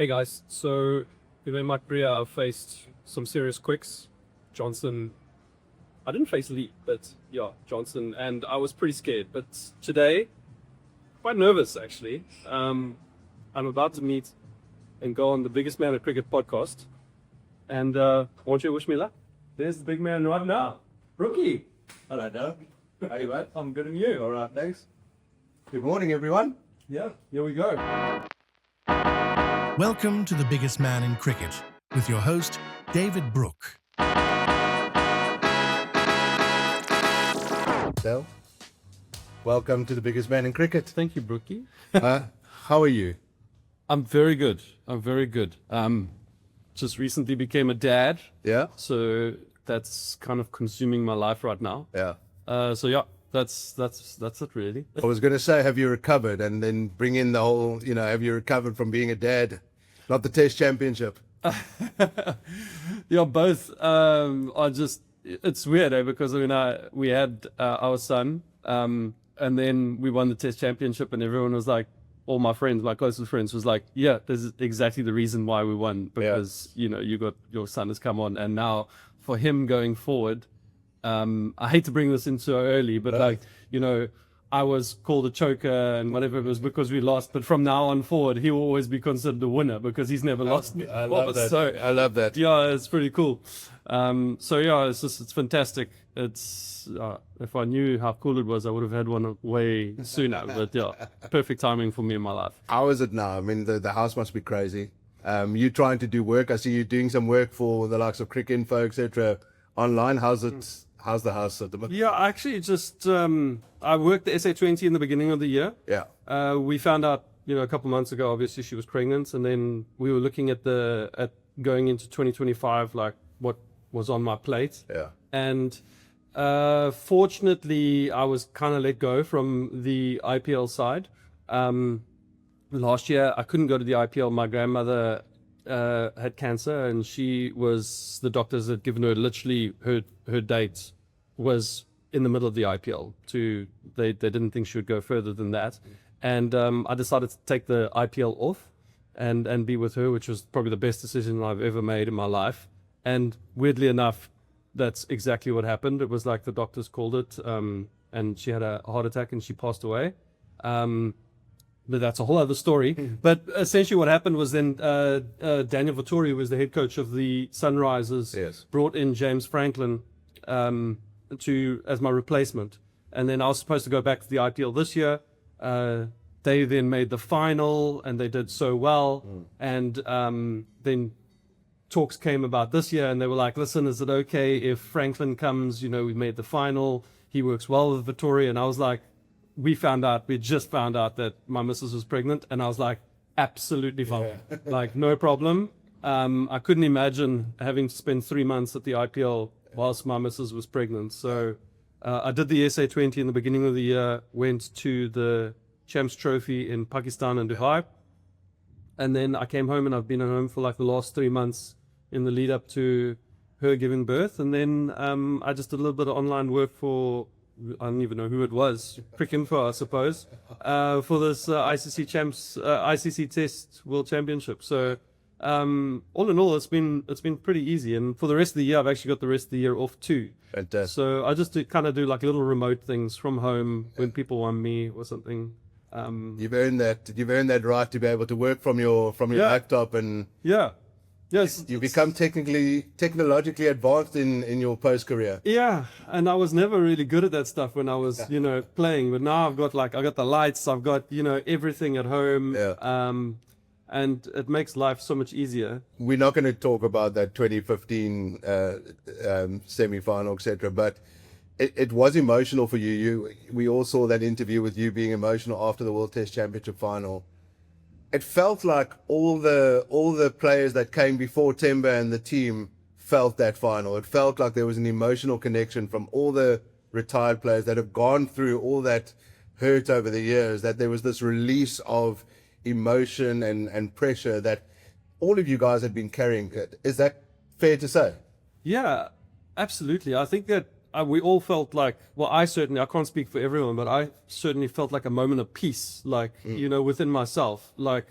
Hey guys, so in my career I've faced some serious quicks. Johnson, I didn't face Lee, but yeah, Johnson, and I was pretty scared. But today, quite nervous actually. I'm about to meet and go on the Biggest Man at Cricket podcast. And won't you wish me luck? There's the big man right now, Rookie. Hello, Dale. How you, mate? I'm good and you? All right, thanks. Good morning, everyone. Yeah, here we go. Welcome to The Biggest Man in Cricket with your host, David Brooke. Dale, welcome to the biggest man in cricket. Thank you, Brookie. How are you? I'm very good. I'm very good. Just recently became a dad. Yeah? So that's kind of consuming my life right now. Yeah. So yeah, that's it really. I was going to say, have you recovered? And then bring in the whole, have you recovered from being a dad? Not the Test Championship. Yeah, both are just, it's weird, because we had our son, and then we won the Test Championship, and everyone was like, all my friends, my closest friends, was like, yeah, this is exactly the reason why we won, because you got your son has come on, and now for him going forward, I hate to bring this in so early, but I was called a choker and whatever, it was because we lost, but from now on forward he will always be considered a winner because he's never lost. I love that. So I love that. yeah, it's pretty cool. So yeah, it's fantastic. It's if I knew how cool it was, I would have had one way sooner. But yeah, perfect timing for me in my life. How is it now? I mean, the house must be crazy. You trying to do work. I see you doing some work for the likes of Cricket Info, etc. online. How's the house at the moment? Yeah, actually, just I worked the SA20 in the beginning of the year. Yeah. We found out, a couple months ago, obviously she was pregnant, and then we were looking at going into 2025, like what was on my plate. Yeah. And fortunately, I was kind of let go from the IPL side. Last year, I couldn't go to the IPL. My grandmother had cancer, and the doctors had given her literally her date was in the middle of the IPL. They didn't think she would go further than that, and I decided to take the IPL off and be with her, which was probably the best decision I've ever made in my life. And weirdly enough, that's exactly what happened. It was like the doctors called it, and she had a heart attack and she passed away. But that's a whole other story. But essentially what happened was then Daniel Vittori, who was the head coach of the Sunrisers, brought in James Franklin as my replacement. And then I was supposed to go back to the IPL this year. They then made the final, and they did so well. And then talks came about this year, and they were like, listen, is it okay if Franklin comes? We made the final. He works well with Vittori. And I was like, we just found out that my missus was pregnant, and I was like, absolutely fine. Yeah. Like, no problem. I couldn't imagine having to spend 3 months at the IPL whilst my missus was pregnant. So I did the SA20 in the beginning of the year, went to the Champs Trophy in Pakistan and Dubai. And then I came home, and I've been at home for like the last 3 months in the lead up to her giving birth. And then I just did a little bit of online work for, I don't even know who it was, Cricket Info, I suppose, for this ICC Test World Championship. So all in all, it's been pretty easy. And for the rest of the year, I've actually got the rest of the year off too. Fantastic. So I just kind of do like little remote things from home when people want me or something. You've earned that right to be able to work from your laptop, and yes, you become technologically advanced in your post career. Yeah, and I was never really good at that stuff when I was playing, but now I got the lights, I've got everything at home. And it makes life so much easier. We're not going to talk about that 2015 semi-final, etc., but it was emotional for you. We all saw that interview with you being emotional after the World Test Championship final. It felt like all the players that came before Temba and the team felt that final. It felt like there was an emotional connection from all the retired players that have gone through all that hurt over the years, that there was this release of emotion and pressure that all of you guys had been carrying. Is that fair to say? Yeah, absolutely. I think that we all felt like, well, I can't speak for everyone, but I certainly felt like a moment of peace, like, within myself. Like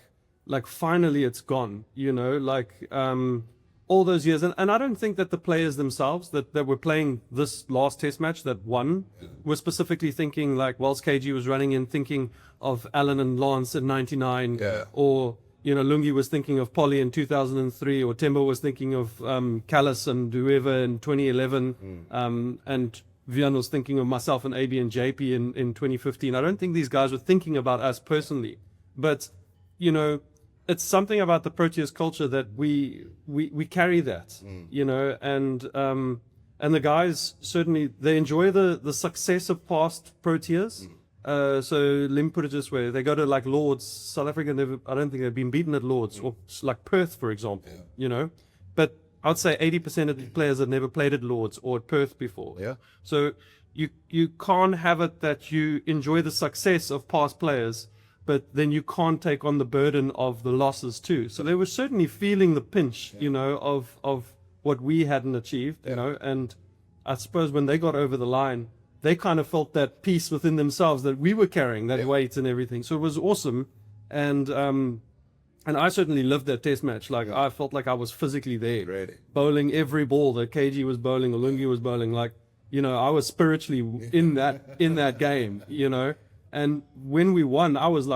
like finally it's gone, you know, like all those years. And I don't think that the players themselves that were playing this last test match that won were specifically thinking like, whilst KG was running in, thinking of Alan and Lance in 99, or, you know, Lungi was thinking of Polly in 2003, or Tembo was thinking of Callis and whoever in 2011, and Vian was thinking of myself and AB and JP in 2015. I don't think these guys were thinking about us personally, but, you know, it's something about the Proteas culture that we carry that, you know, and the guys certainly, they enjoy the success of past Proteas. So let me put it this way: they go to like Lords, South Africa never, I don't think they've been beaten at Lords, or like Perth, for example, you know, but I'd say 80% of the players have never played at Lords or at Perth before. Yeah. So you can't have it that you enjoy the success of past players, but then you can't take on the burden of the losses too. So they were certainly feeling the pinch, you know, of what we hadn't achieved, you know, and I suppose when they got over the line, they kind of felt that peace within themselves that we were carrying that weight and everything. So it was awesome. And I certainly lived that test match. Like I felt like I was physically there, Really? bowling every ball that KG was bowling or Lungi was bowling. Like, you know, I was spiritually in that game, you know. And when we won, I was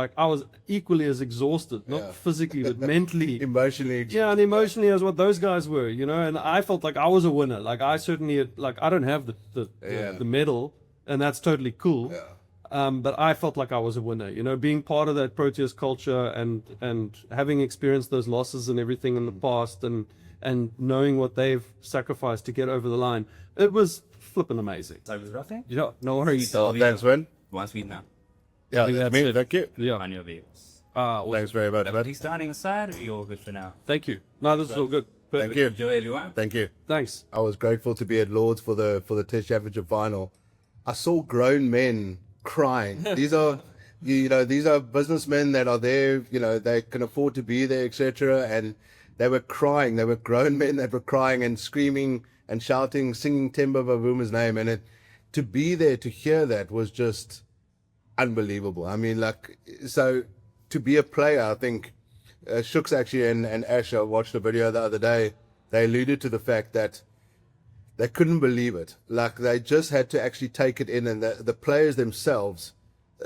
equally as exhausted, not physically, but mentally. Emotionally. Yeah, and emotionally as what those guys were, you know. And I felt like I was a winner. Like I certainly, like I don't have the medal, and that's totally cool. Yeah. But I felt like I was a winner, you know, being part of that Proteas culture and having experienced those losses and everything in the past, and knowing what they've sacrificed to get over the line. It was flipping amazing. So was nothing. Yeah, no worries. Thanks, man. Once we now. Yeah, think that's that's me. it. Thank you. Yeah. On your views. Awesome. Thanks very much, man. He's starting aside, or you're all good for now? Thank you. No, this is all good. Perfect. Thank you. Enjoy everyone. Thank you. Thanks. I was grateful to be at Lords for the Test Championship final. I saw grown men crying. These are, you know, these are businessmen that are there. You know, they can afford to be there, etc. And they were crying. They were grown men that were crying and screaming and shouting, singing Temba Bavuma's name. And to be there to hear that was just unbelievable. I mean, like, so to be a player, I think Shooks actually and Asher watched a video the other day. They alluded to the fact that they couldn't believe it. Like, they just had to actually take it in, and the players themselves,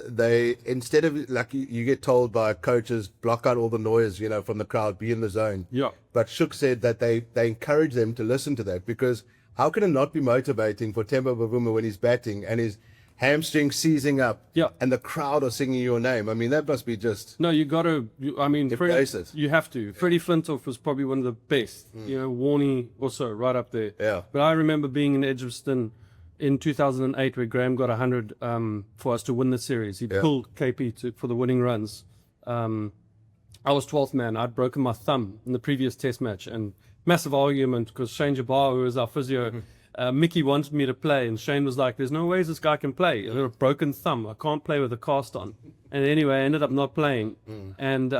they, instead of, like, you get told by coaches, block out all the noise, you know, from the crowd, be in the zone. Yeah. But Shook said that they encourage them to listen to that, because how can it not be motivating for Temba Bavuma when he's batting and his hamstring seizing up, and the crowd are singing your name? I mean, that must be just... No, you got to, I mean, you have to. Freddie Flintoff was probably one of the best. You know, Warney also right up there. Yeah. But I remember being in Edgbaston in 2008 where Graham got 100 for us to win the series. He pulled KP for the winning runs. I was 12th man. I'd broken my thumb in the previous test match, and massive argument because Shane Jabbar, who was our physio, Mickey wanted me to play, and Shane was like, there's no ways this guy can play. I've got a broken thumb. I can't play with a cast on. And anyway, I ended up not playing. And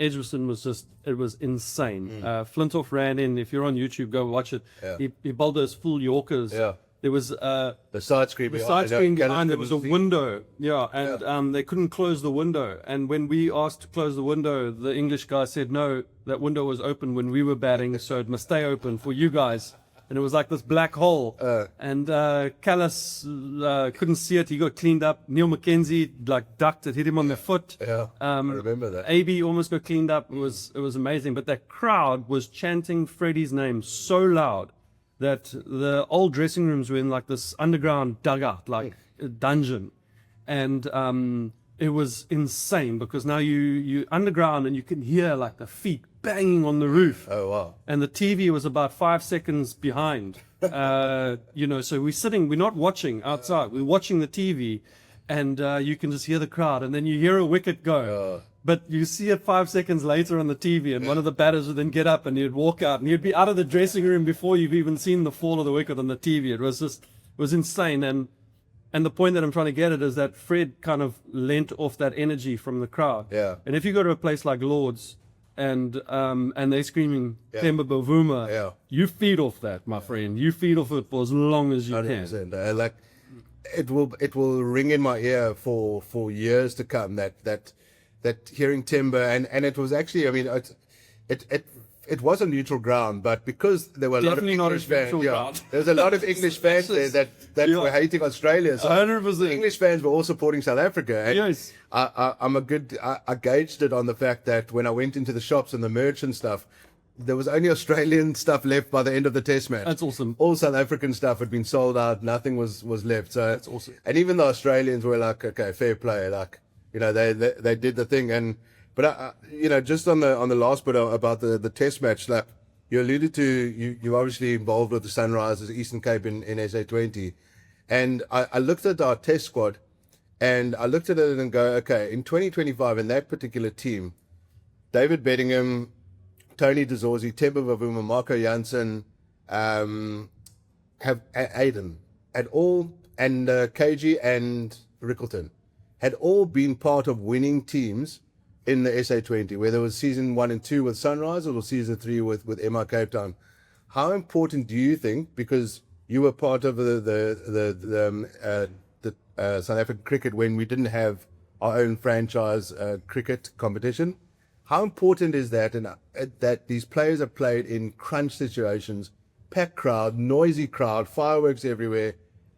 Edgbaston was just, it was insane. Flintoff ran in. If you're on YouTube, go watch it. He bowled those full Yorkers. There was the side screen behind there was a window. And they couldn't close the window. And when we asked to close the window, the English guy said, no, that window was open when we were batting, so it must stay open for you guys. And it was like this black hole. And Callis couldn't see it. He got cleaned up. Neil McKenzie like ducked it, hit him on the foot. I remember that. AB almost got cleaned up. It was amazing. But that crowd was chanting Freddie's name so loud that the old dressing rooms were in like this underground dugout, like a dungeon. And it was insane because now you underground and you can hear like the feet banging on the roof. Oh, wow. And the TV was about 5 seconds behind. You know, so we're not watching outside. We're watching the TV, and you can just hear the crowd, and then you hear a wicket go. But you see it 5 seconds later on the TV, and one of the batters would then get up and he'd walk out, and he'd be out of the dressing room before you've even seen the fall of the wicket on the TV. It was insane. And the point that I'm trying to get at is that Fred kind of lent off that energy from the crowd. And if you go to a place like Lords, and they're screaming Temba Bavuma, you feed off that, my friend. You feed off it for as long as you 100%. can. Like, it will ring in my ear for years to come that that hearing timber, and it was actually, I mean, it was a neutral ground, but because there were a Definitely lot not of a English fans, neutral ground. there was a lot of English fans there that Yeah. were hating Australia. So 100%. the English fans were all supporting South Africa. And Yes. I gauged it on the fact that when I went into the shops and the merch and stuff, there was only Australian stuff left by the end of the test match. That's awesome. All South African stuff had been sold out. Nothing was left. So That's awesome. And even the Australians were like, okay, fair play. Like, you know, they did the thing. But you know, just on the last bit about the test match, like you alluded to, you're obviously involved with the Sunrisers Eastern Cape in SA20. And I looked at our test squad and I looked at it and go, okay, in 2025 in that particular team, David Bedingham, Tony DeZorzi, Temba Bavuma, Marco Jansen, have Aiden, had all, and KG and Rickleton, had all been part of winning teams in the SA20, whether it was season 1 and 2 with Sunrise or season 3 with MR Cape Town. How important do you think, because you were part of the South African cricket when we didn't have our own franchise cricket competition, how important is that, and that these players are played in crunch situations, packed crowd, noisy crowd, fireworks everywhere,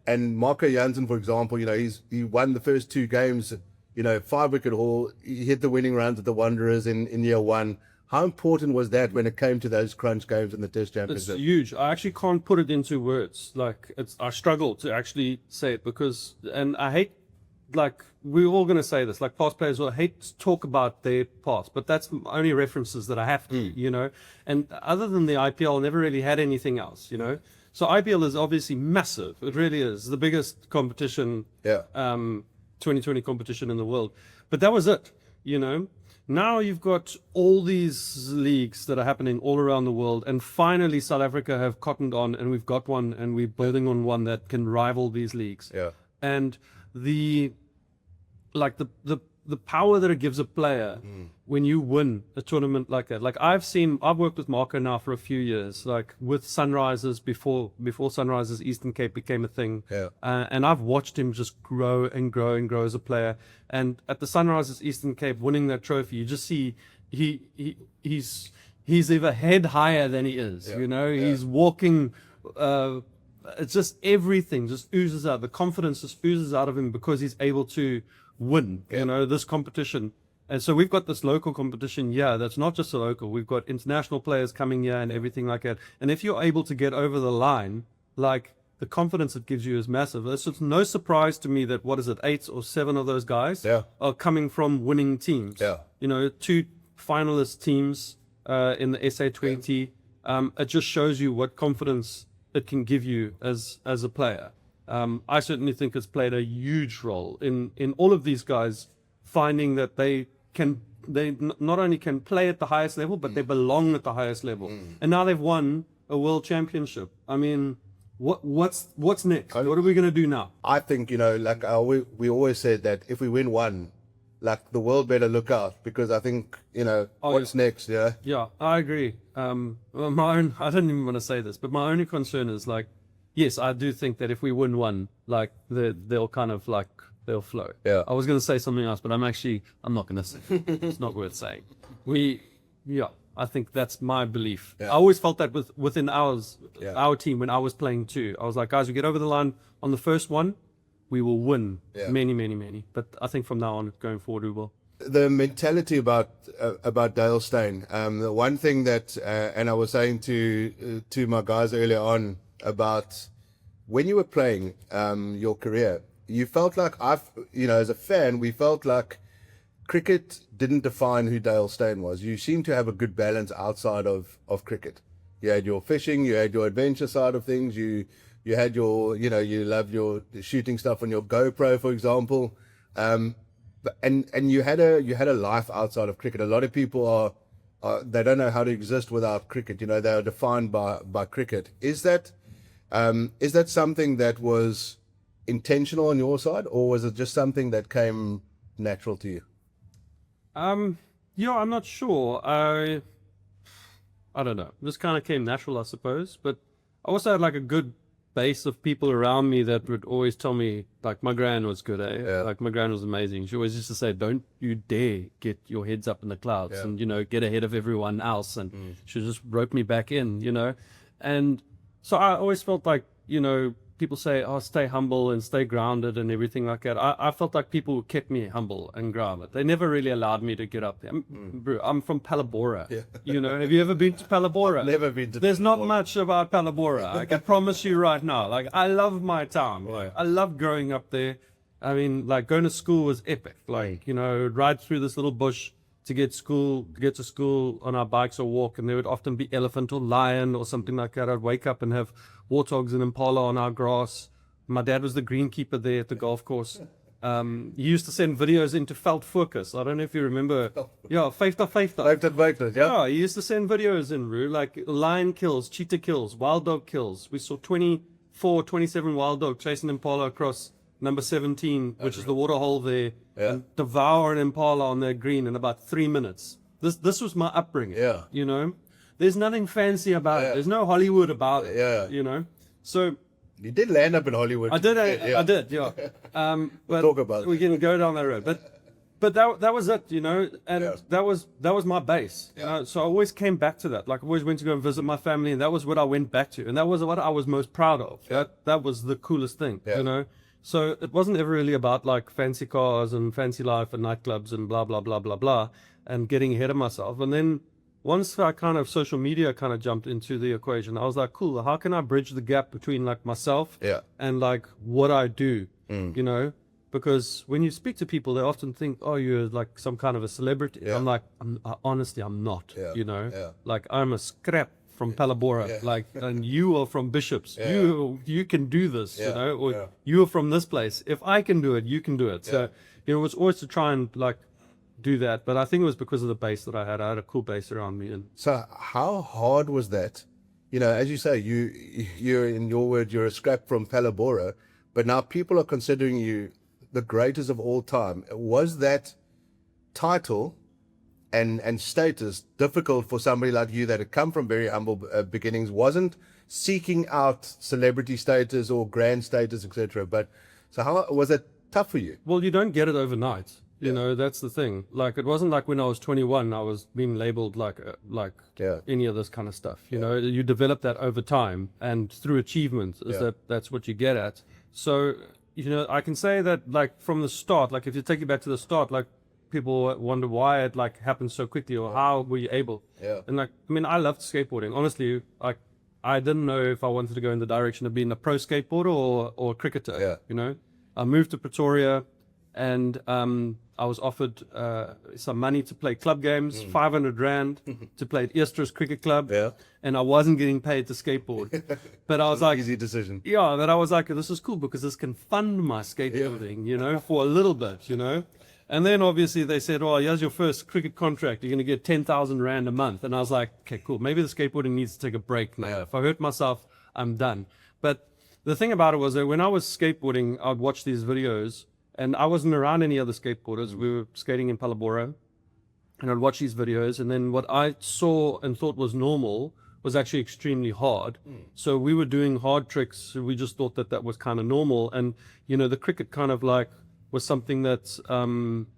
and Marco Jansen, for example, you know, he won the first 2 games, you know, 5-wicket haul, he hit the winning runs at the Wanderers in year 1. How important was that when it came to those crunch games in the Test It's Championship? huge. I actually can't put it into words. Like, I struggle to actually say it because, and I hate, like, we're all going to say this, like, past players will hate to talk about their past, but that's only references that I have to, you know. And other than the IPL, I never really had anything else, you know. So IPL is obviously massive. It really is the biggest competition, Yeah. 2020 competition in the world. But that was it, you know. Now you've got all these leagues that are happening all around the world, and finally South Africa have cottoned on, and we've got one, and we're building on one that can rival these leagues. Yeah. And the power that it gives a player when you win a tournament like that. Like I've worked with Marco now for a few years, like with Sunrisers before Sunrisers Eastern Cape became a thing. Yeah. And I've watched him just grow and grow and grow as a player. And at the Sunrisers Eastern Cape winning that trophy, you just see he's either head higher than he is, you know, he's walking, it's just everything just oozes out. The confidence just oozes out of him because he's able to win, you know, this competition. And so we've got this local competition, that's not just a local. We've got international players coming here and everything like that. And if you're able to get over the line, like the confidence it gives you is massive. It's no surprise to me that, 8 or 7 of those guys are coming from winning teams. Yeah. You know, 2 finalist teams in the SA20. It just shows you what confidence it can give you as a player. I certainly think it's played a huge role in all of these guys finding that they not only can play at the highest level, but they belong at the highest level. And now they've won a world championship. I mean, what's next? What are we going to do now? I think, you know, like we always said that if we win one, like the world better look out, because I think, you know, what's next? Yeah. Yeah, I agree. I didn't even want to say this, but my only concern is, like, yes, I do think that if we win one, like they'll kind of like they'll flow. Yeah. I was going to say something else, but I'm not going to say. It's not worth saying. I think that's my belief. Yeah. I always felt that within our team when I was playing too. I was like, guys, we get over the line on the first one, we will win many. But I think from now on, going forward, we will. The mentality about Dale Steyn. The one thing that, and I was saying to my guys earlier on about when you were playing your career, you felt like as a fan, we felt like cricket didn't define who Dale Steyn was. You seemed to have a good balance outside of cricket. You had your fishing, you had your adventure side of things, you had your, you loved your shooting stuff on your GoPro, for example. And you had a life outside of cricket. A lot of people they don't know how to exist without cricket. You know, they are defined by cricket. Is that something that was intentional on your side, or was it just something that came natural to you? I'm not sure. I don't know. This kind of came natural, I suppose. But I also had like a good base of people around me that would always tell me, like, my gran was good, eh? Yeah. Like, my gran was amazing. She always used to say, don't you dare get your heads up in the clouds and, you know, get ahead of everyone else. And she just rope me back in, you know. And so I always felt like, you know, people say, oh, stay humble and stay grounded and everything like that. I felt like people kept me humble and grounded. They never really allowed me to get up there. Bro, I'm from Palabora. Yeah. You know, have you ever been to Palabora? Never been to There's not Palabora. much about Palabora. I can promise you right now. Like, I love my town. Like, I love growing up there. I mean, like, going to school was epic. Like, you know, ride through this little bush to get to school on our bikes or walk, and there would often be elephant or lion or something like that. I'd wake up and have warthogs and impala on our grass. My dad was the greenkeeper there at the golf course. He used to send videos into Veldfocus. I don't know if you remember. Yeah, 50. Vijftig, yeah. Yeah, he used to send videos in, Roo, like lion kills, cheetah kills, wild dog kills. We saw 27 wild dog chasing impala across number 17, which is the water hole there, and devour an impala on their green in about 3 minutes. This was my upbringing. Yeah. You know, there's nothing fancy about it. There's no Hollywood about it. Yeah. You know, so You did land up in Hollywood. I did, yeah. But talk about it. we can go down that road, but that was it, you know, and that was my base. You know? So I always came back to that. Like, I always went to go and visit my family, and that was what I went back to, and that was what I was most proud of. That was the coolest thing, you know. So it wasn't ever really about like fancy cars and fancy life and nightclubs and blah blah blah blah blah and getting ahead of myself. And then once I kind of social media kind of jumped into the equation, I was like, cool, how can I bridge the gap between like myself and like what I do, you know? Because when you speak to people, they often think, oh, you're like some kind of a celebrity. I'm like, honestly, I'm not, you know? Like, I'm a scrap from Palabora, like, and you are from Bishops. You can do this, you know? Or you are from this place. If I can do it, you can do it. So, you know, it was always to try and like do that, but I think it was because of the base that I had. I had a cool base around me. And So how hard was that? You know, as you say, you're in your word, you're a scrap from Palabora, but now people are considering you the greatest of all time. Was that title and status difficult for somebody like you that had come from very humble beginnings, wasn't seeking out celebrity status or grand status, etc.? But so how was it tough for you? well, you don't get it overnight. You know, that's the thing. Like, it wasn't like when I was 21, I was being labeled like any of this kind of stuff. You know, you develop that over time and through achievement that's what you get at. So, you know, I can say that like from the start, like if you take it back to the start, like people wonder why it like happened so quickly or how were you able. And like, I mean, I loved skateboarding. Honestly, like I didn't know if I wanted to go in the direction of being a pro skateboarder or a cricketer. You know, I moved to Pretoria and I was offered some money to play club games, 500 Rand to play at Easter's Cricket Club, and I wasn't getting paid to skateboard. But I was like, Easy decision. yeah, that I was like, this is cool because this can fund my skateboarding, you know, for a little bit, you know. And then obviously they said, oh, here's your first cricket contract. You're going to get 10,000 Rand a month. And I was like, okay, cool. Maybe the skateboarding needs to take a break now. If I hurt myself, I'm done. But the thing about it was that when I was skateboarding, I'd watch these videos. And I wasn't around any other skateboarders. We were skating in Palabora. And I'd watch these videos. And then what I saw and thought was normal was actually extremely hard. So we were doing hard tricks. We just thought that that was kind of normal. And, you know, the cricket kind of like was something that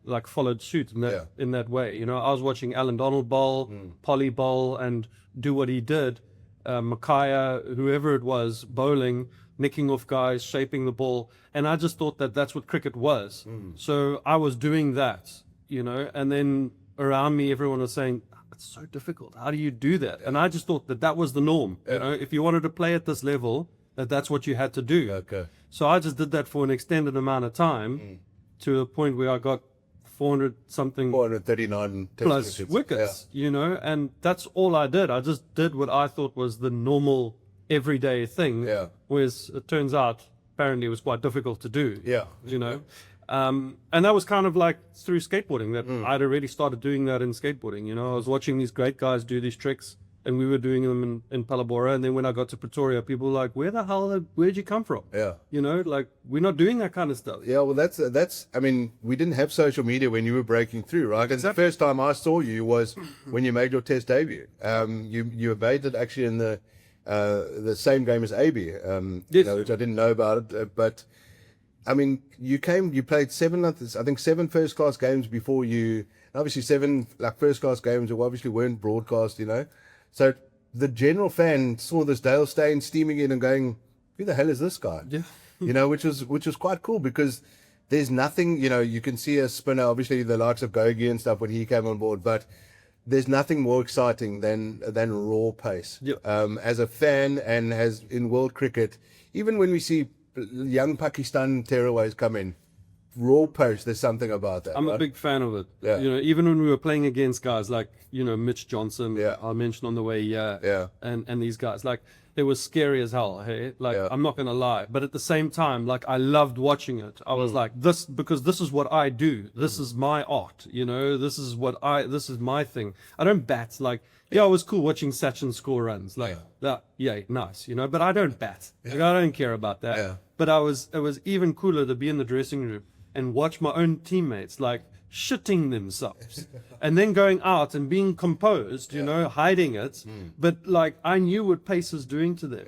like followed suit in that way. You know, I was watching Alan Donald bowl, Polly bowl, and do what he did. Makaya, whoever it was, bowling, nicking off guys, shaping the ball. And I just thought that that's what cricket was. So I was doing that, you know, and then around me, everyone was saying, it's so difficult. How do you do that? And I just thought that that was the norm. You know, if you wanted to play at this level, that's what you had to do. So I just did that for an extended amount of time to a point where I got 439 plus wickets, you know, and that's all I did. I just did what I thought was the normal everyday thing, whereas it turns out apparently it was quite difficult to do, you know. And that was kind of like through skateboarding that I'd already started doing that in skateboarding, you know. I was watching these great guys do these tricks and we were doing them in Palabora, and then when I got to Pretoria, people were like, where'd you come from? You know, like, we're not doing that kind of stuff. Well, that's I mean, we didn't have social media when you were breaking through, right? And the first time I saw you was when you made your test debut. You evaded actually in the the same game as AB, Yes. which I didn't know about it. But I mean, you played seven first class games before you. Obviously, seven like first class games who obviously weren't broadcast. So the general fan saw this Dale Steyn steaming in and going, "Who the hell is this guy?" Yeah. Which was quite cool because there's nothing. You can see a spinner, obviously the likes of Gogi and stuff when he came on board, but there's nothing more exciting than raw pace. Yep. As a fan and as in world cricket, even when we see young Pakistan tearaways come in, raw pace, there's something about that. I'm right? a big fan of it. Yeah. Even when we were playing against guys like, Mitch Johnson, Yeah. I mentioned on the way here, Yeah. and these guys, like, they were scary as hell, hey? Like, Yeah. I'm not going to lie. But at the same time, like, I loved watching it. I was like, because this is what I do. This is my art, this is my thing. I don't bat. Like, yeah, it was cool watching Sachin score runs. Like, nice, but I don't bat. Like, I don't care about that. Yeah. But it was even cooler to be in the dressing room and watch my own teammates like shitting themselves and then going out and being composed, hiding it. But like I knew what pace was doing to them,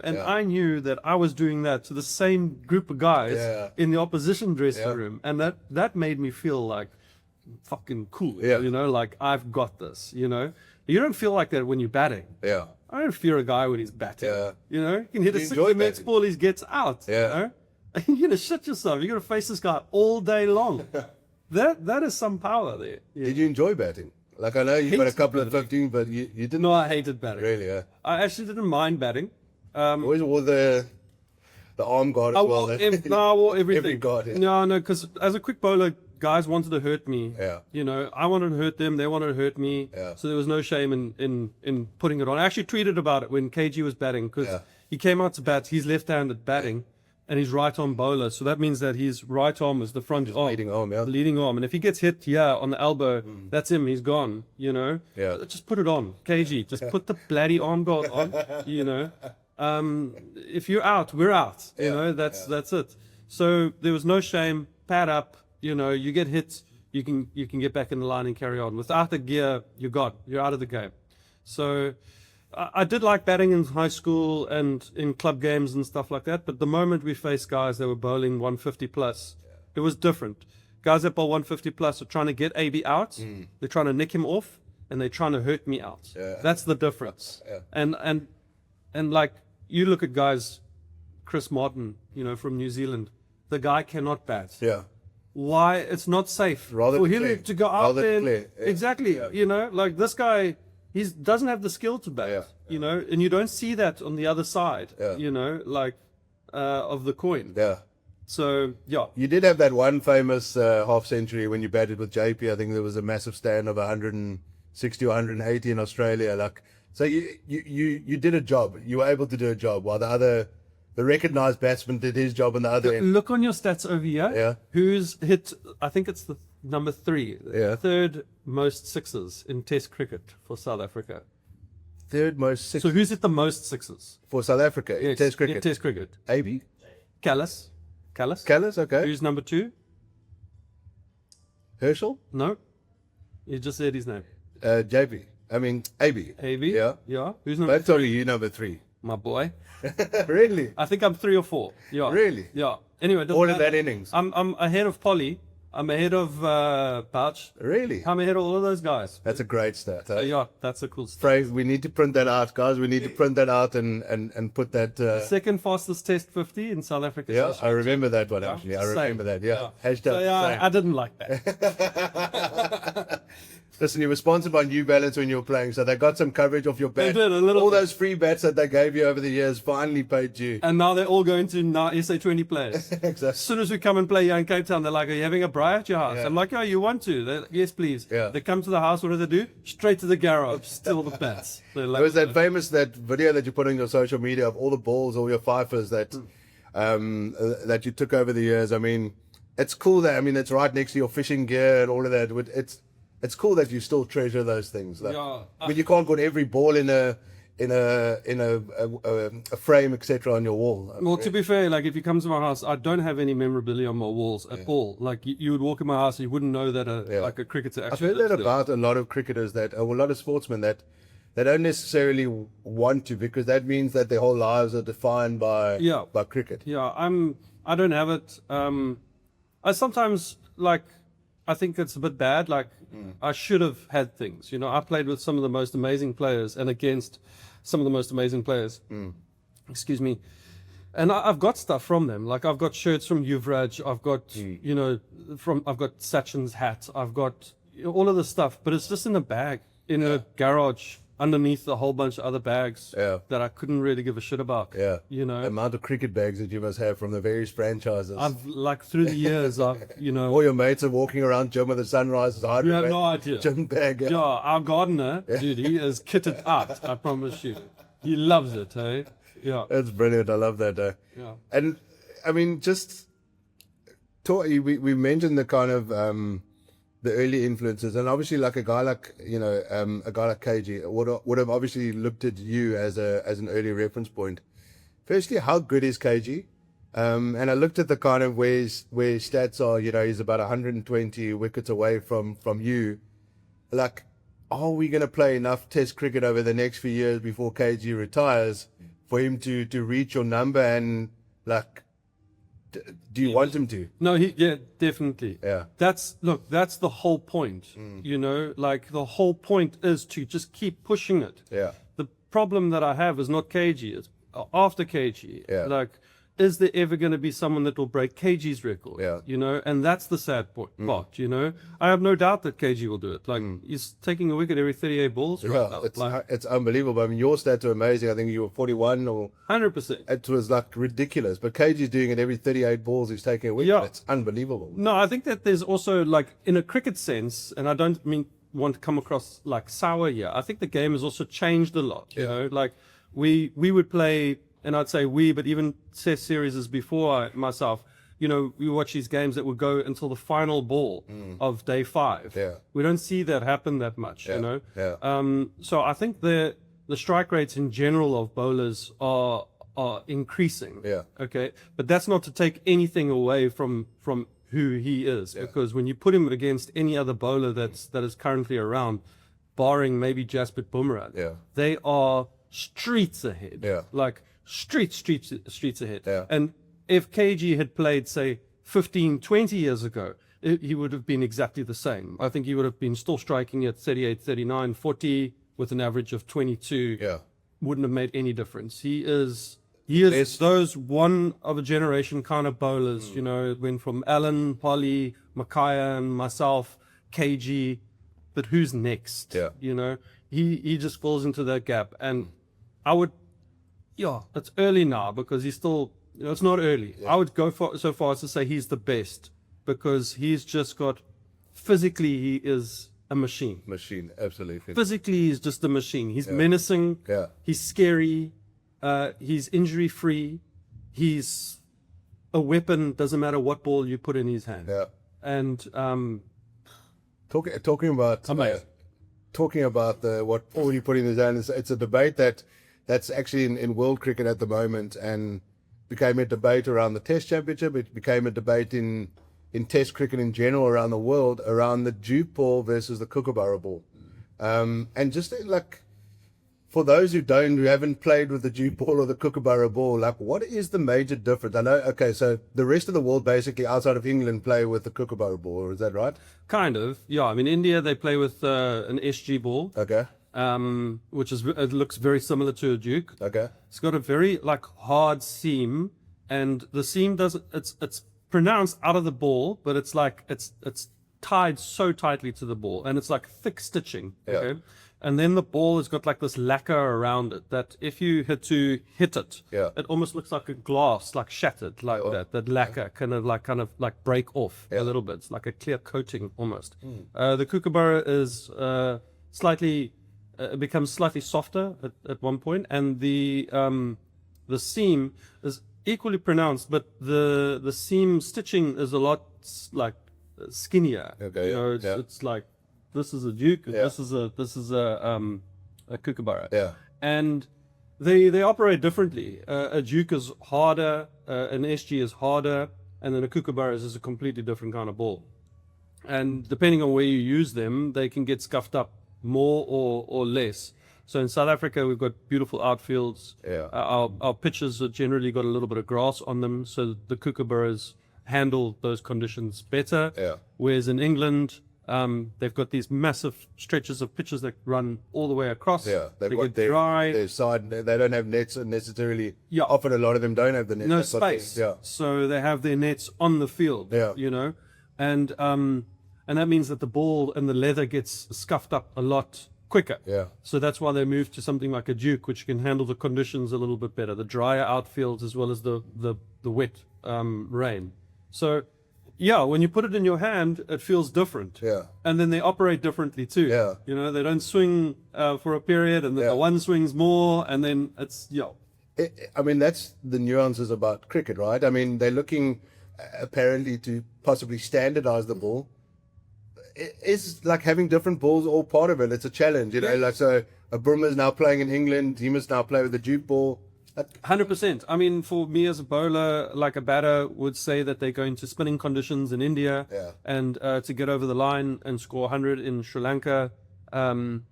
and I knew that I was doing that to the same group of guys in the opposition dressing room. And that made me feel like fucking cool, like I've got this, You don't feel like that when you're batting. Yeah. I don't fear a guy when he's batting. Yeah. You can hit a You enjoy 60 minutes batting. ball, he gets out. Yeah. You're gonna shit yourself. You're gonna face this guy all day long. that is some power there. Yeah. Did you enjoy batting? Like I know you got a Hated couple of batting. 15, but you didn't No, I hated batting. really. Yeah. I actually didn't mind batting. Always wore the arm guard as I well. wore, I wore everything. Every guard, yeah. No, because as a quick bowler, guys wanted to hurt me. Yeah. I wanted to hurt them. They wanted to hurt me. Yeah. So there was no shame in putting it on. I actually tweeted about it when KG was batting because he came out to bat. He's left-handed batting. And he's right arm bowler, so that means that his right arm is the front arm, leading arm, yeah. the leading arm. And if he gets hit here on the elbow, that's him. He's gone. Yeah. Just put it on, KG. Just put the bloody arm guard on. If you're out, we're out. That's it. So there was no shame. Pad up. You get hit, you can get back in the line and carry on. Without the gear, you're out of the game. So I did like batting in high school and in club games and stuff like that, but the moment we faced guys that were bowling 150 plus, it was different. Guys that bowl 150 plus are trying to get AB out, they're trying to nick him off, and they're trying to hurt me out. Yeah. That's the difference. Yeah. And like you look at guys, Chris Martin, from New Zealand, the guy cannot bat. Yeah. Why? It's not safe Rather for declare. him to go out Rather there. declare. Yeah. Exactly. Yeah. Like this guy, he doesn't have the skill to bat. Yeah. And you don't see that on the other side. Yeah. Of the coin. Yeah. So yeah. You did have that one famous half century when you batted with JP. I think there was a massive stand of 160 or 180 in Australia. So you did a job. You were able to do a job while the recognised batsman did his job on the other end. Look on your stats over here. Yeah. Who's hit? I think it's the number 3. Yeah. Third most sixes in Test cricket for South Africa. Third most six So who's hit the most sixes? for South Africa in Yes, Test cricket. In Test cricket. AB. Callis. Callis, okay. Who's number 2? Herschel? No. You just said his name. JP. I mean, AB. AB? Yeah. Yeah. Who's number That's only you number 3. My boy. Really? I think I'm 3 or 4. Yeah. Really? Yeah. Anyway, it doesn't All in matter. that innings? I'm ahead of Polly. I'm ahead of Pouch. Really? I'm ahead of all of those guys. That's a great stat. Huh? Yeah, that's a cool stuff. Phrase, we need to print that out, guys. We need to print that out and put that. Second fastest Test 50 in South Africa. Yeah, I remember that one actually. I Same. remember that. Yeah. Hashtag. So, yeah, same. I didn't like that. Listen, you were sponsored by New Balance when you were playing, so they got some coverage off your bat. They did, a little All bit. those free bats that they gave you over the years finally paid you. And now they're all going to now SA20 players. Exactly. As soon as we come and play here in Cape Town, they're like, "Are you having a braai at your house?" Yeah. I'm like, "Oh, you want to?" They're, yes, please. Yeah. They come to the house. What do they do? Straight to the garage, steal the bats. They're like, There was that video that you put on your social media of all the balls, all your fifers that that you took over the years. I mean, it's cool that it's right next to your fishing gear and all of that. It's cool that you still treasure those things. Like, Yeah. I mean, you can't put every ball in a frame, etc., on your wall. Well, to be fair, like if you come to my house, I don't have any memorabilia on my walls at all. Like you would walk in my house, and you wouldn't know that like a cricketer I've actually. heard that lives there. about a lot of cricketers a lot of sportsmen that they don't necessarily want to, because that means that their whole lives are defined by cricket. Yeah, I don't have it. I sometimes I think it's a bit bad. I should have had things. I played with some of the most amazing players and against some of the most amazing players. Excuse me. And I've got stuff from them. I've got shirts from Yuvraj. I've got, I've got Sachin's hat. I've got all of this stuff, but it's just in a bag in a garage underneath a whole bunch of other bags that I couldn't really give a shit about. Yeah. The amount of cricket bags that you must have from the various franchises. I've through the years, all your mates are walking around gym with the Sunrisers. You have no idea. Gym bag. Yeah, our gardener, dude, he is kitted out. I promise you, he loves it. Hey, yeah, that's brilliant. I love that. Yeah, and I mean, just we mentioned the kind of the early influences, and obviously a guy like KG would have obviously looked at you as an early reference point. Firstly, how good is KG? And I looked at the kind of where his stats are. He's about 120 wickets away from you. Are we going to play enough Test cricket over the next few years before KG retires for him to reach your number? And do you want him to? No, definitely. Yeah. That's the whole point. The whole point is to just keep pushing it. Yeah. The problem that I have is not KG. It's after KG. Yeah. Is there ever going to be someone that will break KG's record? Yeah. And that's the sad part. I have no doubt that KG will do it. He's taking a wicket every 38 balls. It's unbelievable. I mean, your stats are amazing. I think you were 41 or 100%. It was ridiculous. But KG's doing it every 38 balls. He's taking a wicket. Yeah. It's unbelievable. No, I think that there's also in a cricket sense, and I don't want to come across sour here. I think the game has also changed a lot. You know, we would play. And I'd say but even Test series before myself, we watch these games that would go until the final ball of day 5. Yeah. We don't see that happen that much, Yeah. So I think the strike rates in general of bowlers are increasing. Yeah. Okay. But that's not to take anything away from who he is, because when you put him against any other bowler that is currently around, barring maybe Jasprit Bumrah, they are streets ahead. Yeah. Streets ahead. Yeah. And if KG had played, say, 15, 20 years ago, he would have been exactly the same. I think he would have been still striking at 38, 39, 40 with an average of 22. Yeah. Wouldn't have made any difference. He is those one of a generation kind of bowlers. It went from Allen, Polly, Makaya, and myself, KG. But who's next? Yeah. He just falls into that gap. And I would, it's early now because he's still, it's not early. I would go so far as to say he's the best, because he's just got, physically he is a machine. Machine, absolutely. Physically he's just a machine. He's menacing. Yeah. He's scary. He's injury free. He's a weapon. Doesn't matter what ball you put in his hand. Yeah. And talking about what ball you put in his hand, it's a debate that's actually in world cricket at the moment, and became a debate around the Test Championship. It became a debate in Test cricket in general around the world, around the Duke ball versus the Kookaburra ball. And just for those who haven't played with the Duke ball or the Kookaburra ball, what is the major difference? I know, so the rest of the world, basically outside of England, play with the Kookaburra ball, is that right? Kind of, yeah. I mean, India, they play with an SG ball. Okay. It looks very similar to a Duke. Okay. It's got a very hard seam, and the seam it's pronounced out of the ball, but it's it's tied so tightly to the ball, and it's thick stitching. Okay. And then the ball has got this lacquer around it that if you had to hit it, it almost looks like a glass, shattered that. That lacquer kind of break off a little bit. It's like a clear coating almost. The Kookaburra is slightly. It becomes slightly softer at one point, and the seam is equally pronounced, but the seam stitching is a lot skinnier. Okay, it's this is a Duke, and this is a Kookaburra. Yeah. And they operate differently. A Duke is harder, an SG is harder, and then a Kookaburra is a completely different kind of ball. And depending on where you use them, they can get scuffed up more or less. So in South Africa, we've got beautiful outfields. Yeah. Our pitches have generally got a little bit of grass on them, so the kookaburras handle those conditions better. Yeah. Whereas in England, they've got these massive stretches of pitches that run all the way across. Yeah, they've they got get dry. their side. They don't have nets necessarily. Yeah. Often a lot of them don't have the net. No They've got the- space. yeah. So they have their nets on the field. Yeah. You know, and that means that the ball and the leather gets scuffed up a lot quicker. Yeah. So that's why they moved to something like a Duke, which can handle the conditions a little bit better, the drier outfields as well as the wet rain. So yeah, when you put it in your hand, it feels different. Yeah. And then they operate differently too. Yeah. You know, they don't swing for a period, and then Yeah. the one swings more, and then it's I mean, that's the nuances about cricket, right? I mean, they're looking apparently to possibly standardize the ball. It's like having different balls all part of it. It's a challenge, you know. Yeah. Like, so a Brummer's now playing in England. He must now play with the Duke ball. 100%. I mean, for me as a bowler, like a batter would say that they're going to spinning conditions in India, Yeah. and to get over the line and score 100 in Sri Lanka, and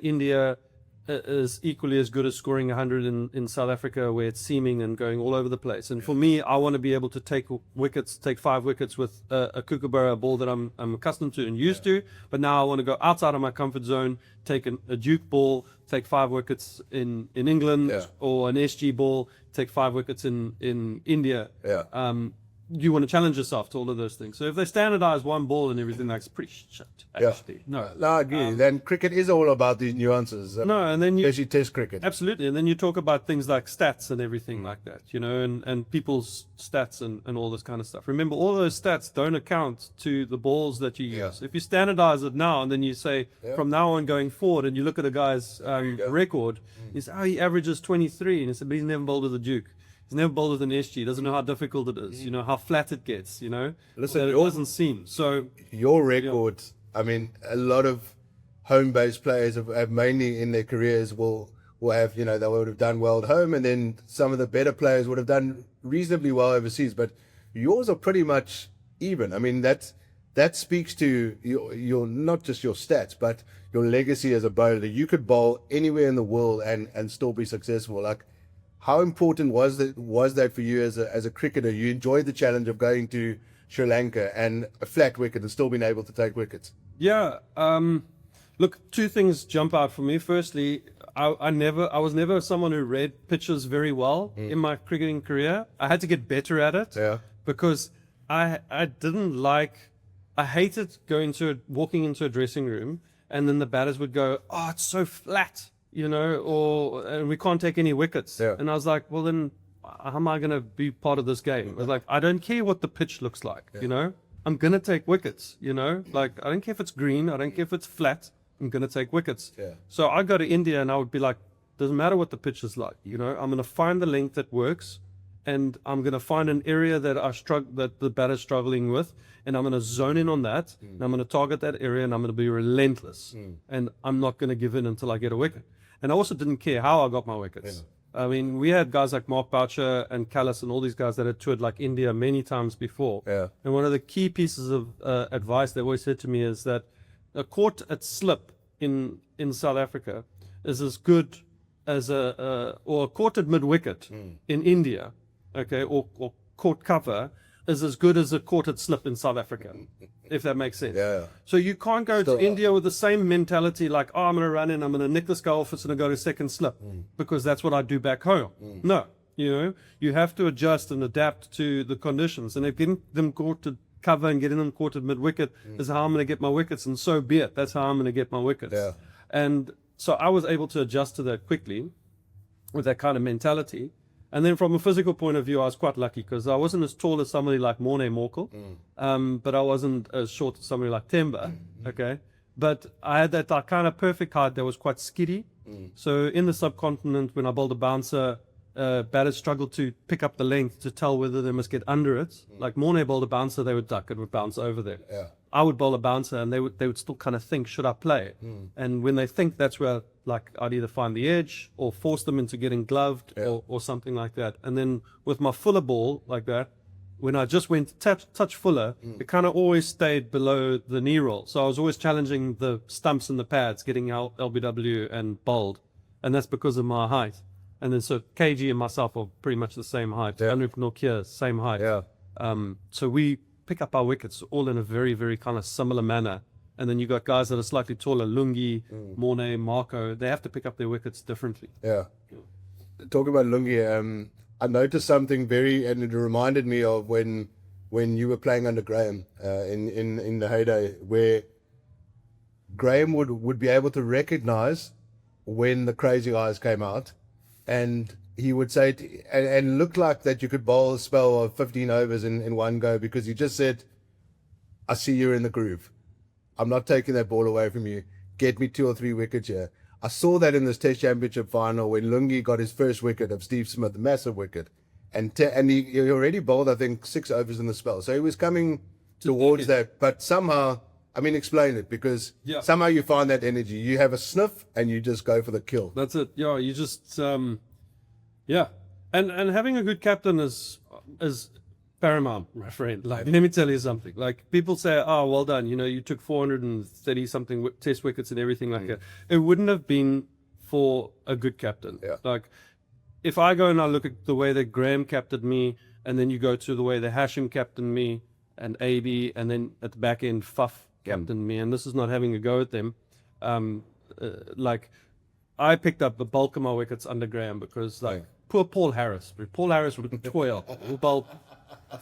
India is equally as good as scoring 100 in South Africa, where it's seaming and going all over the place. And for me, I want to be able to take 5 wickets with a kookaburra, a ball that I'm accustomed to and used to. But now I want to go outside of my comfort zone, take a Duke ball, take 5 wickets in England, Yeah. or an SG ball, take 5 wickets in India. Yeah. You want to challenge yourself to all of those things. So if they standardize one ball and everything, that's pretty shit, actually. No, I agree. Then cricket is all about these nuances. No, and then you Especially Test cricket. absolutely, and then you talk about things like stats and everything like that, you know, and people's stats and all this kind of stuff. Remember, all those stats don't account to the balls that you use. Yeah. If you standardize it now, and then you say from now on going forward, and you look at a guy's record, you say, oh, he averages 23, and he said, but he's never bowled with a Duke. He's never bowled with an SG. Doesn't know how difficult it is. You know how flat it gets. You know, Listen, that it doesn't seem so. Your record, I mean, a lot of home-based players have mainly in their careers will have, you know, they would have done well at home, and then some of the better players would have done reasonably well overseas. But yours are pretty much even. I mean, that speaks to your not just your stats, but your legacy as a bowler. You could bowl anywhere in the world and still be successful. Like, how important was that for you as a cricketer? You enjoyed the challenge of going to Sri Lanka and a flat wicket and still being able to take wickets. Yeah. Look, 2 things jump out for me. Firstly, I was never someone who read pitches very well in my cricketing career. I had to get better at it. Yeah. Because I hated walking into a dressing room, and then the batters would go, oh, it's so flat, you know, and we can't take any wickets. Yeah. And I was like, well, then how am I going to be part of this game? I was like, I don't care what the pitch looks like, you know, I'm going to take wickets, you know, like, I don't care if it's green, I don't care if it's flat, I'm going to take wickets. Yeah. So I go to India and I would be like, doesn't matter what the pitch is like, you know, I'm going to find the length that works, and I'm going to find an area that that the batter's struggling with, and I'm going to zone in on that, and I'm going to target that area, and I'm going to be relentless, and I'm not going to give in until I get a wicket. And I also didn't care how I got my wickets. I mean, we had guys like Mark Boucher and Callis and all these guys that had toured like India many times before. Yeah. And one of the key pieces of advice they always said to me is that a caught at slip in South Africa is as good as or a caught at mid wicket in India, okay, or caught cover is as good as a caught at slip in South Africa, if that makes sense. Yeah. So you can't go Still, to India with the same mentality like, oh, I'm going to run in, I'm going to nick this guy off, it's going to go to second slip, because that's what I do back home. No, you know, you have to adjust and adapt to the conditions. And if getting them caught to cover and getting them caught at mid wicket is how I'm going to get my wickets, and so be it. That's how I'm going to get my wickets. Yeah. And so I was able to adjust to that quickly with that kind of mentality. And then from a physical point of view, I was quite lucky because I wasn't as tall as somebody like Morne Morkel, but I wasn't as short as somebody like Temba, okay? But I had that like, kind of perfect height that was quite skiddy. So in the subcontinent, when I bowled a bouncer, batters struggled to pick up the length to tell whether they must get under it. Like Morne bowled a bouncer, they would duck, it would bounce over there. Yeah. I would bowl a bouncer and they would still kind of think, should I play? And when they think, that's where like I'd either find the edge or force them into getting gloved or something like that. And then with my fuller ball like that, when I just went touch fuller, it kind of always stayed below the knee roll. So I was always challenging the stumps and the pads, getting LBW and bowled. and that's because of my height. And then so KG and myself are pretty much the same height. Yeah. Anoop Nortje, same height. Yeah. So we pick up our wickets all in a very, very kind of similar manner. And then you got guys that are slightly taller, Lungi, Mornay, Marco. They have to pick up their wickets differently. Yeah. Talking about Lungi, I noticed something and it reminded me of when you were playing under Graham in the heyday, where Graham would be able to recognize when the crazy eyes came out, and he would say and looked like that you could bowl a spell of 15 overs in one go, because he just said, I see you're in the groove. I'm not taking that ball away from you. Get me 2 or 3 wickets here. I saw that in this Test Championship final when Lungi got his first wicket of Steve Smith, a massive wicket. And he already bowled, I think, 6 overs in the spell. So he was coming towards that. But somehow, I mean, explain it, because somehow you find that energy. You have a sniff and you just go for the kill. That's it. Yeah, you just, yeah. And having a good captain is paramount, my friend. Like, let me tell you something. Like, people say, oh, well done. You know, you took 430 something test wickets and everything like that. It wouldn't have been for a good captain. Yeah. Like, if I go and I look at the way that Graham captained me, and then you go to the way that Hashim captained me, and AB, and then at the back end, Faf captained me, and this is not having a go at them. Like, I picked up the bulk of my wickets under Graham because, like, poor Paul Harris would toil, would bowl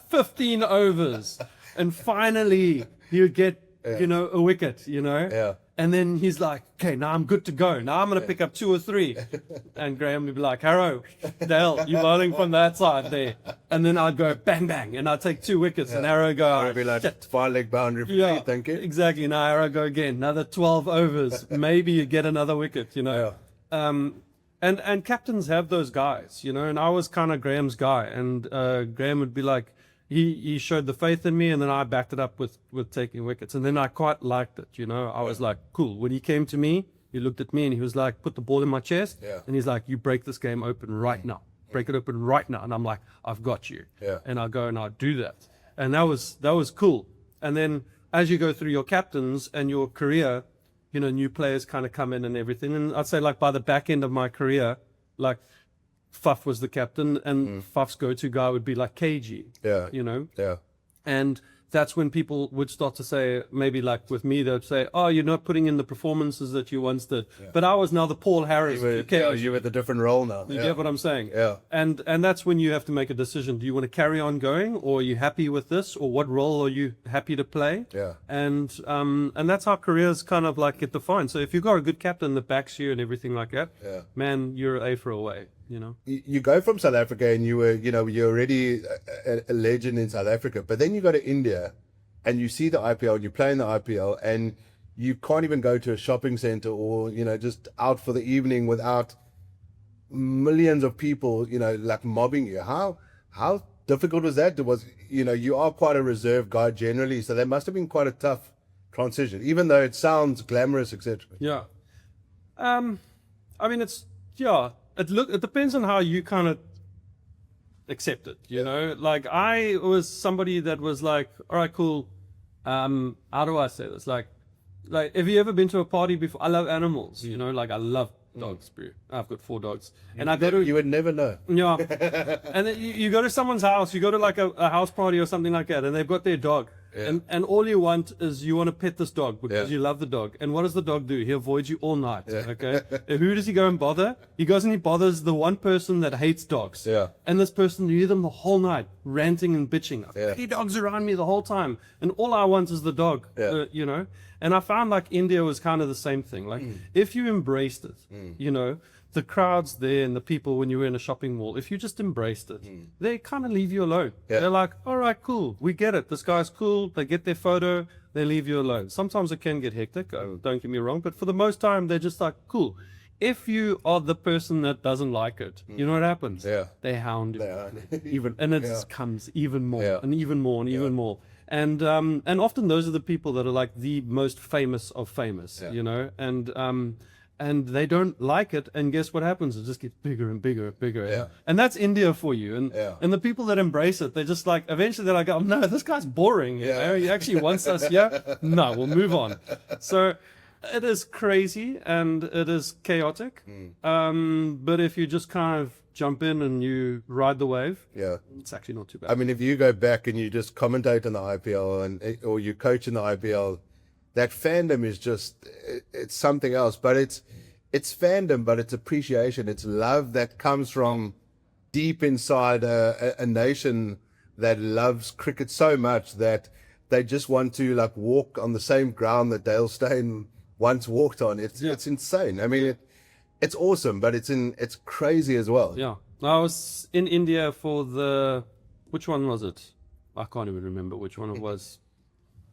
15 overs, and finally he would get, you know, a wicket, you know? Yeah. And then he's like, okay, now I'm good to go. Now I'm going to pick up 2 or 3. And Graham would be like, Harrow, Dale, you're bowling from that side there. And then I'd go bang, bang, and I'd take 2 wickets, and Harrow go, I'd be like, 5-leg boundary for me, thank you. Exactly. Now Harrow go again, another 12 overs. Maybe you get another wicket, you know? And captains have those guys, you know, and I was kind of Graham's guy, and Graham would be like, he showed the faith in me, and then I backed it up with taking wickets, and then I quite liked it, you know. I was like, cool. When he came to me, he looked at me and he was like, put the ball in my chest, and he's like, you break this game open right now, break it open right now, and I'm like, I've got you, and I'll go and I'll do that, and that was cool. And then as you go through your captains and your career, you know, new players kind of come in and everything. And I'd say, like, by the back end of my career, like, Faf was the captain, and Faf's go-to guy would be like KG. Yeah. You know? Yeah. And that's when people would start to say, maybe like with me, they'd say, oh, you're not putting in the performances that you once did. But I was now the Paul Harris. You were the different role now. You get what I'm saying? Yeah. And that's when you have to make a decision. Do you want to carry on going, or are you happy with this, or what role are you happy to play? Yeah. And that's how careers kind of like get defined. So if you've got a good captain that backs you and everything like that, man, you're A for away. You know, you go from South Africa and you were, you know, you're already a legend in South Africa, but then you go to India and you see the IPL and you play in the IPL and you can't even go to a shopping center or, you know, just out for the evening without millions of people, you know, like mobbing you. How difficult was that? You know, you are quite a reserved guy generally, so that must have been quite a tough transition, even though it sounds glamorous, etc. Yeah. I mean, it depends on how you kind of accept it, you know. Like, I was somebody that was like, all right, cool. How do I say this? Like, have you ever been to a party before? I love animals, you know. Like, I love dogs, bro. I've got 4 dogs, and I go to. You would never know. Yeah. And then you go to someone's house. You go to like a house party or something like that, and they've got their dog. Yeah. And all you want is you want to pet this dog because you love the dog. And what does the dog do? He avoids you all night. Yeah. Okay. And who does he go and bother? He goes and he bothers the one person that hates dogs. Yeah. And this person, you hear them the whole night ranting and bitching. I've got 3 dogs around me the whole time, and all I want is the dog. You know. And I found like India was kind of the same thing. Like if you embraced it, you know, the crowds there and the people when you were in a shopping mall, if you just embraced it, they kind of leave you alone. Yeah. They're like, all right, cool. We get it. This guy's cool. They get their photo. They leave you alone. Sometimes it can get hectic. Don't get me wrong. But for the most time, they're just like, cool. If you are the person that doesn't like it, you know what happens? Yeah. They hound you. And it comes even more and even more and even more. And often those are the people that are like the most famous of famous, you know, and they don't like it, and guess what happens? It just gets bigger and bigger and bigger. Yeah. And that's India for you. And the people that embrace it, they just like, eventually they're like, oh no, this guy's boring. You know? He actually wants us here. No, we'll move on. So It is crazy and it is chaotic. But if you just kind of jump in and you ride the wave, Yeah. it's actually not too bad. I mean, if you go back and you just commentate on the IPL or you coach in the IPL, that fandom is just, it's something else. But it's fandom, but it's appreciation. It's love that comes from deep inside a nation that loves cricket so much that they just want to like walk on the same ground that Dale Steyn once walked on. It's insane. I mean, it's awesome, but it's crazy as well. Yeah. I was in India for which one was it? I can't even remember which one it was.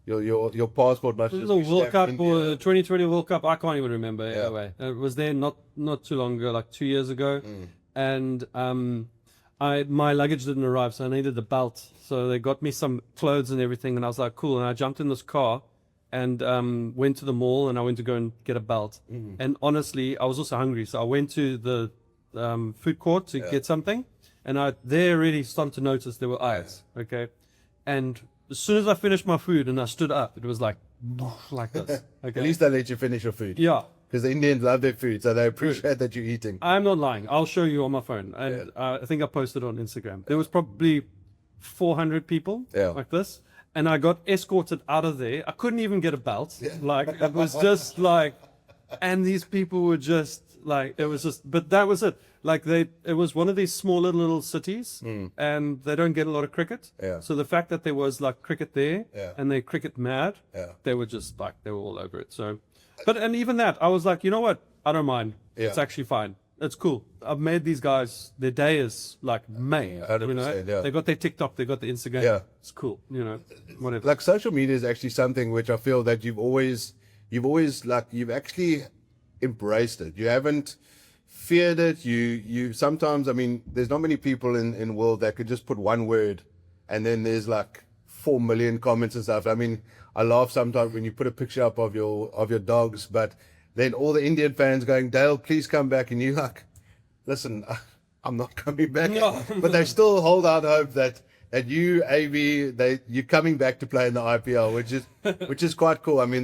Your passport must It just was a be World stamped Cup India. or the 2020 World Cup. I can't even remember. Anyway, it was there not too long ago, like 2 years ago, and my luggage didn't arrive, so I needed a belt. So they got me some clothes and everything, and I was like, cool. And I jumped in this car and went to the mall, and I went to go and get a belt. And honestly, I was also hungry, so I went to the food court to get something, and I there really started to notice there were eyes. Okay, and as soon as I finished my food and I stood up, it was like this. Okay. At least they let you finish your food. Yeah. Because the Indians love their food, so they appreciate that you're eating. I'm not lying. I'll show you on my phone. And I think I posted on Instagram. There was probably 400 people like this. And I got escorted out of there. I couldn't even get a belt. Like, it was just like, and these people were just like, it was just, but that was it. Like it was one of these smaller little cities and they don't get a lot of cricket. Yeah. So the fact that there was like cricket there and they're cricket mad, Yeah. they were just like, they were all over it. So, and even that, I was like, you know what? I don't mind. Yeah. It's actually fine. It's cool. I've made these guys, their day is like made. 100%, yeah. They got their TikTok, they got the Instagram. Yeah. It's cool, whatever. Like social media is actually something which I feel that you've always like, you've actually embraced it. You haven't feared it. You sometimes, I mean, there's not many people in the world that could just put one word and then there's like 4 million comments and stuff. I mean, I laugh sometimes when you put a picture up of your dogs, but then all the Indian fans going, Dale, please come back. And you like, listen, I'm not coming back. No. But they still hold out hope that you, AB, you're coming back to play in the IPL, which is quite cool. I mean,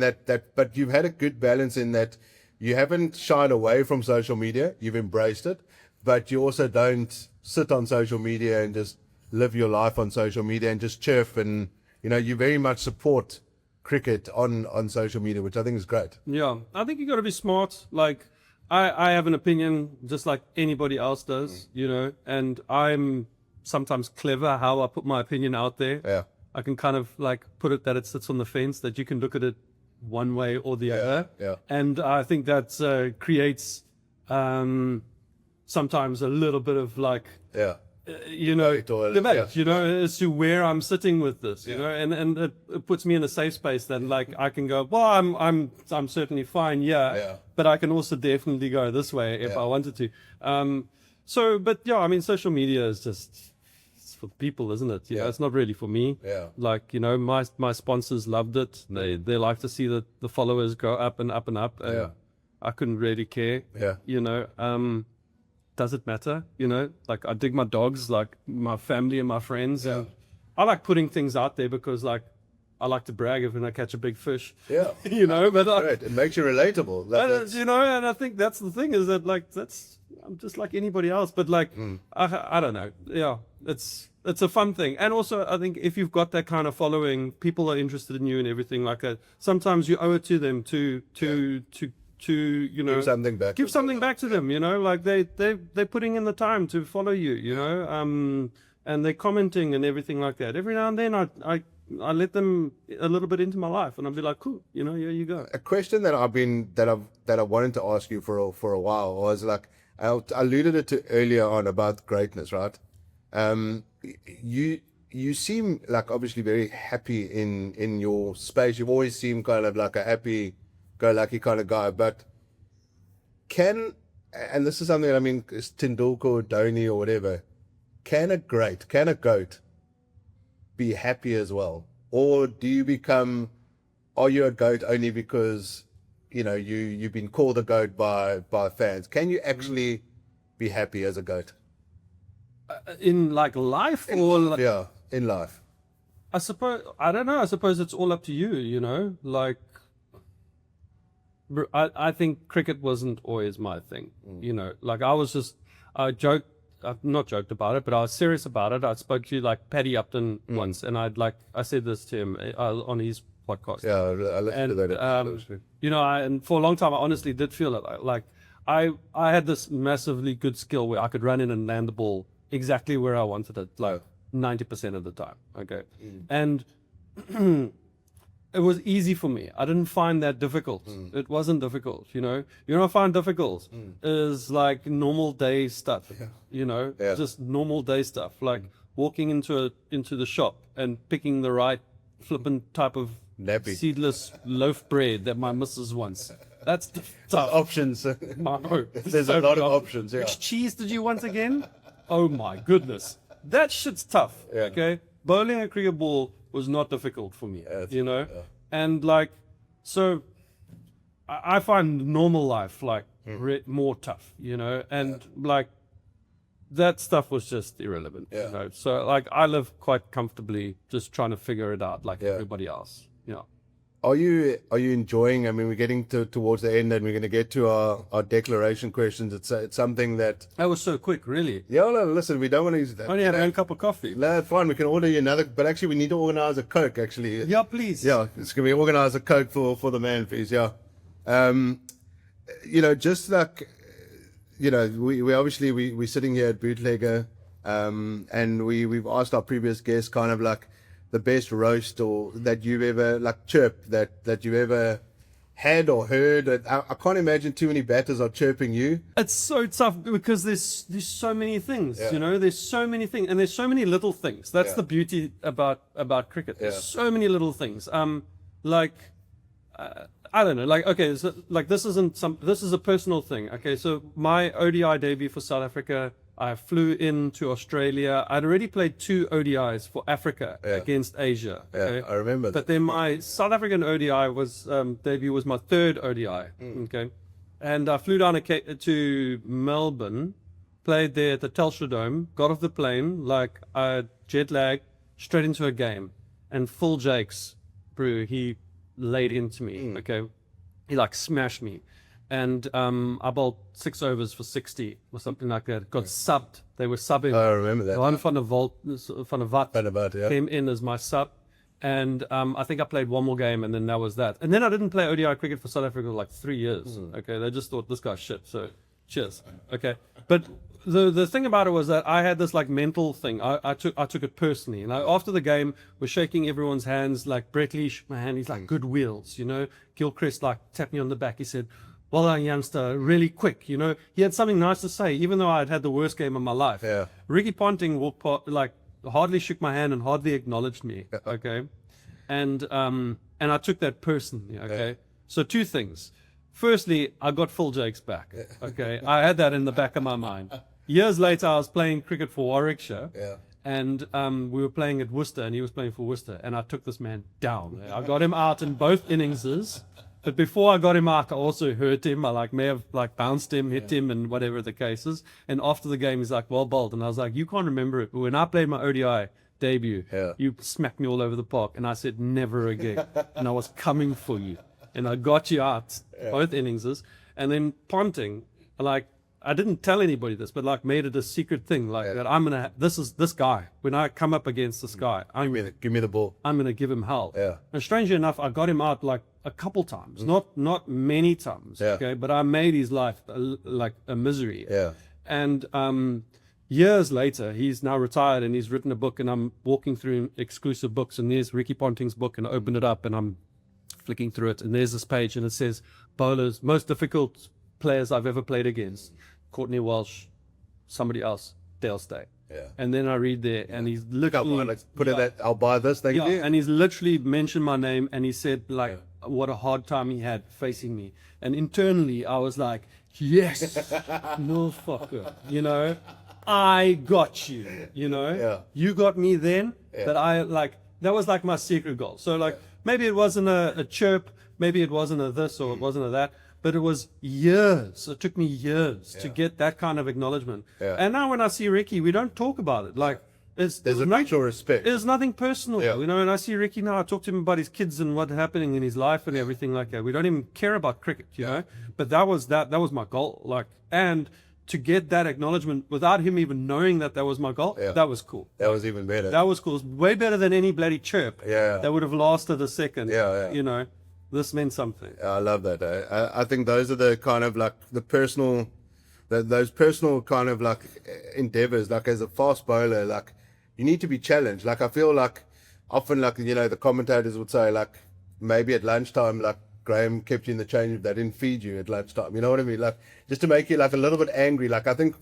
but you've had a good balance in that you haven't shied away from social media. You've embraced it, but you also don't sit on social media and just live your life on social media and just chirp. And, you very much support cricket on social media, which I think is great. Yeah, I think you got to be smart. Like, I have an opinion just like anybody else does, and I'm sometimes clever how I put my opinion out there. Yeah. I can kind of like put it that it sits on the fence, that you can look at it one way or the other. Yeah. And I think that creates sometimes a little bit of like, Yeah. debate, as to where I'm sitting with this, and it puts me in a safe space that like I can go, well, I'm certainly fine, but I can also definitely go this way if I wanted to. But yeah, I mean, social media is just, it's for people, isn't it? It's not really for me. Yeah. Like, my sponsors loved it. They like to see the followers go up and up and up. And I couldn't really care. Yeah. Does it matter? Like I dig my dogs, like my family and my friends. And I like putting things out there because like I like to brag when I catch a big fish. Yeah. But Right. It makes you relatable. That's- and I think that's the thing is that like I'm just like anybody else, but like I don't know. Yeah, it's a fun thing, and also I think if you've got that kind of following, people are interested in you and everything like that. Sometimes you owe it to them to Give something back. give something back to them. Like they're putting in the time to follow you. And they're commenting and everything like that. Every now and then I let them a little bit into my life, and I'll be like, cool, here you go. A question that I wanted to ask you for a while was like, I alluded it to earlier on about greatness, right? You seem like obviously very happy in your space. You've always seemed kind of like a happy-go-lucky kind of guy, but and this is something, I mean, it's Tendulkar or Dhoni or whatever, can a GOAT be happy as well? Or are you a GOAT only because, you've been called a GOAT by fans? Can you actually be happy as a GOAT? In like life or Yeah, in life. I don't know. I suppose it's all up to you, like I think cricket wasn't always my thing. You know, like I've not joked about it, but I was serious about it. I spoke to like Paddy Upton once, and I said this to him on his podcast. Yeah, I listened to that episode. You know, and for a long time, I honestly did feel like I had this massively good skill where I could run in and land the ball exactly where I wanted it, like 90% of the time. Okay, and it was easy for me. I didn't find that difficult. It wasn't difficult, you know. You know what I find difficult is like normal day stuff, you know, just normal day stuff, like walking into the shop and picking the right flippant type of Nappy. seedless loaf bread that my missus wants. That's tough. Options. No, There's a lot of options. Yeah. Which cheese did you want again? Oh my goodness. That shit's tough. Yeah. Okay. Bowling a cricket ball was not difficult for me, you know? And like, so I find normal life like more tough, you know? And like, that stuff was just irrelevant, you know? So like, I live quite comfortably just trying to figure it out like everybody else, you know? Are you enjoying? I mean, we're getting towards the end, and we're going to get to our declaration questions. It's something that. That was so quick, really. Yeah, no, listen, we don't want to use that. I only had one cup of coffee. No, it's fine. We can order you another, but actually, we need to organize a Coke. Actually, Yeah, please. yeah, it's going to be organize a Coke for the man, please. Yeah, you know, just like, you know, we obviously we're sitting here at Bootlegger, and we've asked our previous guests kind of like the best roast or that you've ever like chirp that you've ever had or heard. I can't imagine too many batters are chirping you. It's so tough because there's so many things, you know. There's so many things, and there's so many little things. That's the beauty about cricket. There's so many little things. Like I don't know. Like okay, so, like this is a personal thing. Okay, so my ODI debut for South Africa, I flew into Australia. I'd already played 2 ODIs for Africa against Asia. Okay? I remember that. But then my South African ODI debut was my 3rd ODI. Okay, and I flew down to Melbourne, played there at the Telstra Dome, got off the plane like jet lag, straight into a game, and Phil Jakes, brew, he laid into me. Okay, he like smashed me. And I bowled 6 overs for 60 or something like that. Got subbed. They were subbing. I remember that. Johan van der Vat came in as my sub. And I think I played one more game, and then that was that. And then I didn't play ODI cricket for South Africa for like 3 years. Okay, they just thought this guy's shit. So cheers. Okay, but the thing about it was that I had this like mental thing. I took it personally. And after the game, we're shaking everyone's hands. Like Brett Lee shook my hand. He's like, good wheels, you know. Gilchrist like tapped me on the back. He said, well done, youngster, really quick, you know. He had something nice to say, even though I had had the worst game of my life. Yeah. Ricky Ponting walked past, like, hardly shook my hand and hardly acknowledged me, okay? And I took that personally, okay? Yeah. So 2 things. Firstly, I got Phil Jakes back, okay? I had that in the back of my mind. Years later, I was playing cricket for Warwickshire, and we were playing at Worcester, and he was playing for Worcester, and I took this man down. I got him out in both innings. But before I got him out, I also hurt him. I may have bounced him, hit him, and whatever the case is. And after the game, he's like, well bowled. And I was like, you can't remember it. But when I played my ODI debut, you smacked me all over the park. And I said, never again. And I was coming for you. And I got you out, both innings. And then Ponting, like, I didn't tell anybody this, but like made it a secret thing, like that I'm gonna. This guy. When I come up against this guy, give me the ball. I'm gonna give him hell. Yeah. And strangely enough, I got him out like a couple times, not many times. Yeah. Okay, but I made his life like a misery. Yeah. And years later, he's now retired and he's written a book, and I'm walking through exclusive books, and there's Ricky Ponting's book, and I open it up and I'm flicking through it, and there's this page, and it says bowlers most difficult players I've ever played against. Courtney Walsh, somebody else, Dale Steyn. Yeah. And then I read there, and he's literally I'll buy this. Thank you. And he's literally mentioned my name, and he said like what a hard time he had facing me. And internally, I was like, yes, no fucker, you know, I got you, you know, you got me then. But I that was like my secret goal. So like maybe it wasn't a chirp, maybe it wasn't a this or it wasn't a that. But it was years. It took me years to get that kind of acknowledgement. Yeah. And now when I see Ricky, we don't talk about it. Like There's a mutual respect. There's nothing personal, Yeah. you know. And I see Ricky now. I talk to him about his kids and what's happening in his life and everything like that. We don't even care about cricket, you know. But that was my goal. Like, and to get that acknowledgement without him even knowing that was my goal, that was cool. That was even better. That was cool. It was way better than any bloody chirp. Yeah. That would have lasted a second. Yeah. You know, this meant something. I love that. I think those are the kind of like the personal, those personal kind of like endeavors. Like as a fast bowler, like you need to be challenged. Like I feel like often, like, you know, the commentators would say like maybe at lunchtime, like Graham kept you in the change room. They didn't feed you at lunchtime. You know what I mean? Like just to make you like a little bit angry. Like I think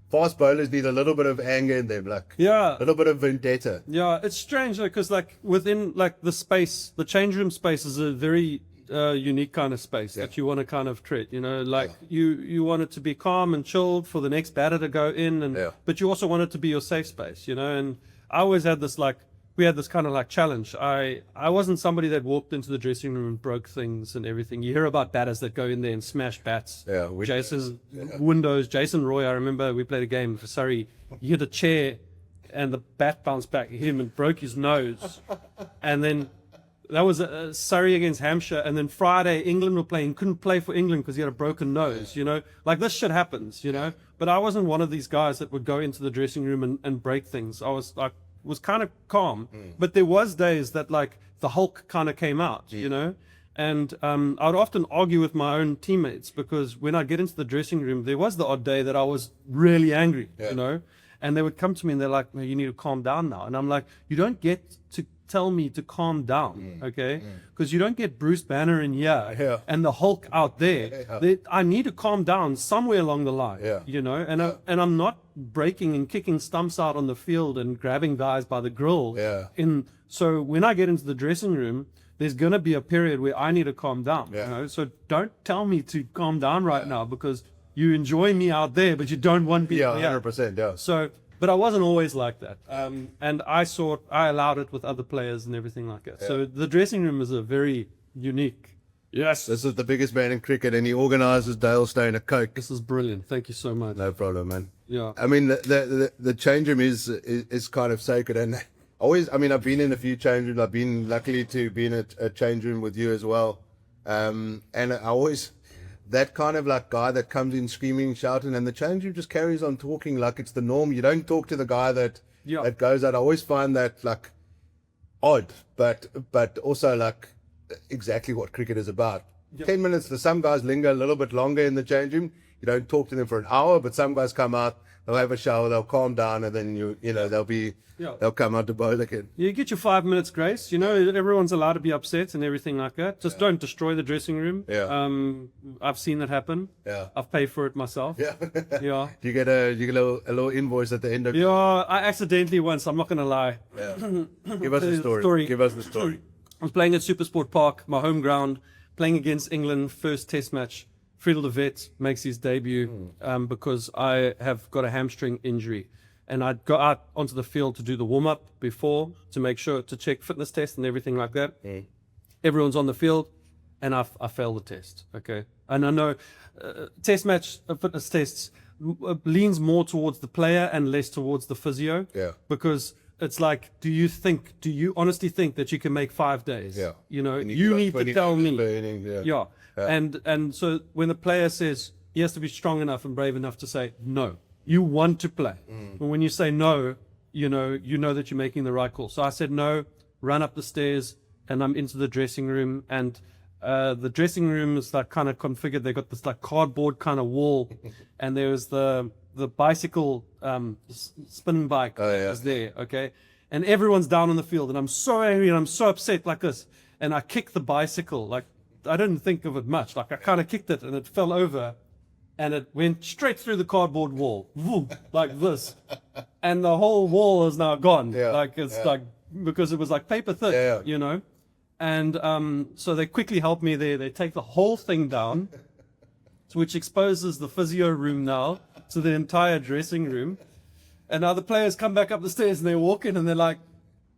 fast bowlers need a little bit of anger in them. Like a little bit of vendetta. Yeah, it's strange because like within like the space, the change room space is a very unique kind of space that you want to kind of treat, you know, like you want it to be calm and chilled for the next batter to go in, and but you also want it to be your safe space, you know. And I always had this like, we had this kind of like challenge. I wasn't somebody that walked into the dressing room and broke things and everything. You hear about batters that go in there and smash bats. Jason's windows. Jason Roy, I remember we played a game for Surrey. He hit a chair and the bat bounced back. He hit him and broke his nose. And then that was Surrey against Hampshire. And then Friday, England were playing. Couldn't play for England because he had a broken nose, you know. Like this shit happens, you know. But I wasn't one of these guys that would go into the dressing room and break things. I was like, was kind of calm, but there was days that like the Hulk kind of came out, you know. And I'd often argue with my own teammates because when I get into the dressing room, there was the odd day that I was really angry, you know. And they would come to me and they're like, "No, you need to calm down now." And I'm like, "You don't get to tell me to calm down, okay? Because you don't get Bruce Banner in here and the Hulk out there. I need to calm down somewhere along the line, you know. And I'm not breaking and kicking stumps out on the field and grabbing guys by the grill. So when I get into the dressing room, there's going to be a period where I need to calm down. You know? So don't tell me to calm down right now because you enjoy me out there, but you don't want me. 100%. So, but I wasn't always like that. And I allowed it with other players and everything like that. So the dressing room is a very unique. Yes. This is the biggest man in cricket, and he organises Dale Steyn a Coke. This is brilliant. Thank you so much. No problem, man. Yeah. I mean, the change room is kind of sacred, and I've been in a few change rooms. I've been lucky to be in a change room with you as well. And I always, that kind of like guy that comes in screaming, shouting, and the change room just carries on talking like it's the norm. You don't talk to the guy that goes out. I always find that like odd, but also like exactly what cricket is about. 10 minutes, some guys linger a little bit longer in the change room. You don't talk to them for an hour, but some guys come out, they'll have a shower, they'll calm down, and then they'll come out to bowl again. You get your 5 minutes grace. You know, everyone's allowed to be upset and everything like that. Just don't destroy the dressing room. I've seen that happen. I've paid for it myself. Do you get a little invoice at the end of I accidentally once, I'm not going to lie. Give us the story. Give us the story. I was playing at Supersport Park, my home ground, playing against England, first test match. Friedel de Vet makes his debut because I have got a hamstring injury. And I'd go out onto the field to do the warm-up before to make sure to check fitness test and everything like that. Everyone's on the field, and I failed the test, okay? And I know test match fitness tests leans more towards the player and less towards the physio. Because it's like, do you honestly think that you can make 5 days? You know, you need to tell me. And so when the player says he has to be strong enough and brave enough to say no, you want to play. But when you say no, you know that you're making the right call. So I said no, run up the stairs, and I'm into the dressing room. And the dressing room is like kind of configured. They got this like cardboard kind of wall, and there's the bicycle spinning bike is there, okay? And everyone's down on the field, and I'm so angry and I'm so upset like this. And I kicked the bicycle, like I didn't think of it much. Like I kind of kicked it, and it fell over. And it went straight through the cardboard wall, like this, and the whole wall is now gone. Like it's like because it was like paper thick, you know. And so they quickly help me there. They take the whole thing down, which exposes the physio room now to the entire dressing room. And now the players come back up the stairs and they walk in and they're like,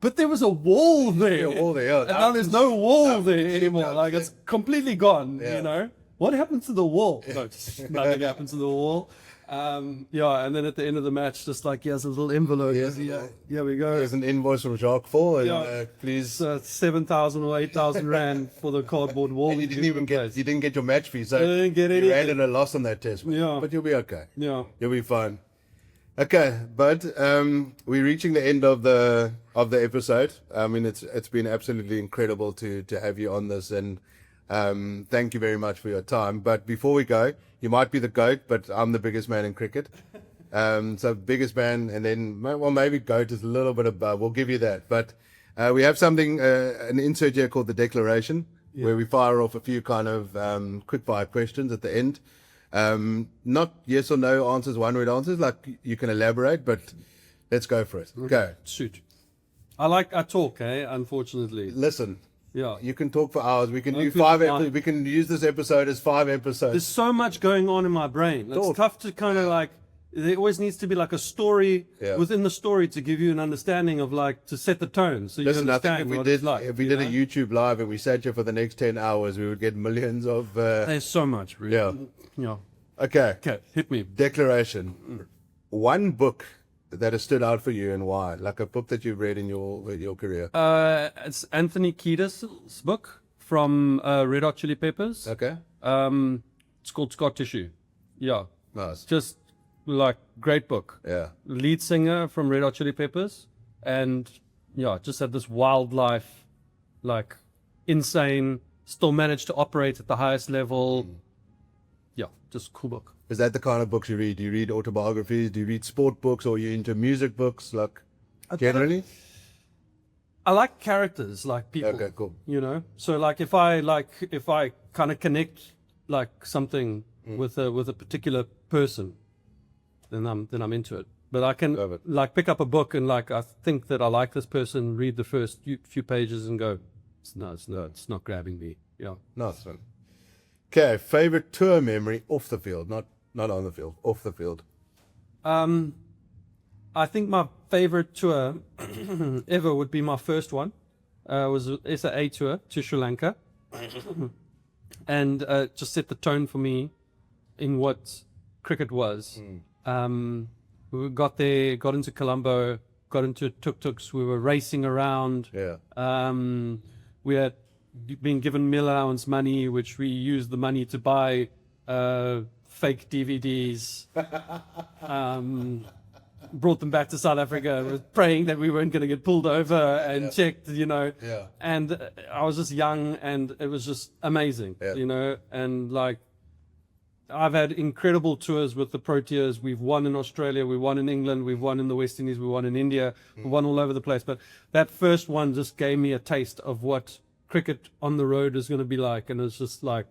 "But there was a wall there, and now there's no wall there anymore. Like it's completely gone, you know." What happened to the wall? No, nothing happened to the wall. Yeah, and then at the end of the match, just like here's a little envelope. Yes. Here we go. There's an invoice from Jacques for, and Yeah. please. 7,000 or 8,000 rand for the cardboard wall. And you didn't get your match fee, so I didn't get you anything. ran at a loss on that test. Yeah. But you'll be okay. Yeah. You'll be fine. Okay, but we're reaching the end of the episode. I mean, it's been absolutely incredible to have you on this, and thank you very much for your time. But before we go, you might be the GOAT, but I'm the biggest man in cricket. So biggest man, and then maybe GOAT is a little bit above. We'll give you that. But we have something, an insert here called the declaration, where we fire off a few kind of quick fire questions at the end. Not yes or no answers, one word answers, like you can elaborate, but let's go for it. Go. Shoot. I talk, unfortunately. Listen, Yeah. you can talk for hours. We can do Okay, we can use this episode as 5 episodes. There's so much going on in my brain. It's Talk. tough to kind of like, there always needs to be like a story Yeah. within the story to give you an understanding of like, to set the tone. So you Listen, I think understand if we what did it's like. if we you did a know? YouTube live and we sat here for the next 10 hours, we would get millions of There's so much, really. yeah. Yeah. Okay. Okay, hit me. Declaration. One book that has stood out for you and why? Like a book that you've read in your career. It's Anthony Kiedis' book from Red Hot Chili Peppers. Okay. It's called Scar Tissue. Yeah. Nice. Just like great book. Yeah. Lead singer from Red Hot Chili Peppers, and yeah, just had this wild life, like insane, still managed to operate at the highest level. Yeah, just cool book. Is that the kind of books you read? Do you read autobiographies? Do you read sport books? Or are you into music books? Like, generally? I like characters, like people. Okay, cool. You know, so like if I kind of connect like something with a particular person, then I'm into it. But I can Love it. like pick up a book and like I think that I like this person, read the first few pages and go, it's not grabbing me. Yeah. Nice one. Okay, favorite tour memory off the field, not on the field, off the field. I think my favorite tour ever would be my first one. Was an SA tour to Sri Lanka, and just set the tone for me in what cricket was. We got there, got into Colombo, got into tuk-tuks. We were racing around. Yeah. We had been given meal allowance money, which we used the money to buy fake DVDs. Brought them back to South Africa, was praying that we weren't going to get pulled over and checked, you know. Yeah. And I was just young, and it was just amazing, Yeah. you know. And like, I've had incredible tours with the Proteas. We've won in Australia, we won in England, we've won in the West Indies, we won in India, we won all over the place. But that first one just gave me a taste of what cricket on the road is going to be like, and it's just like,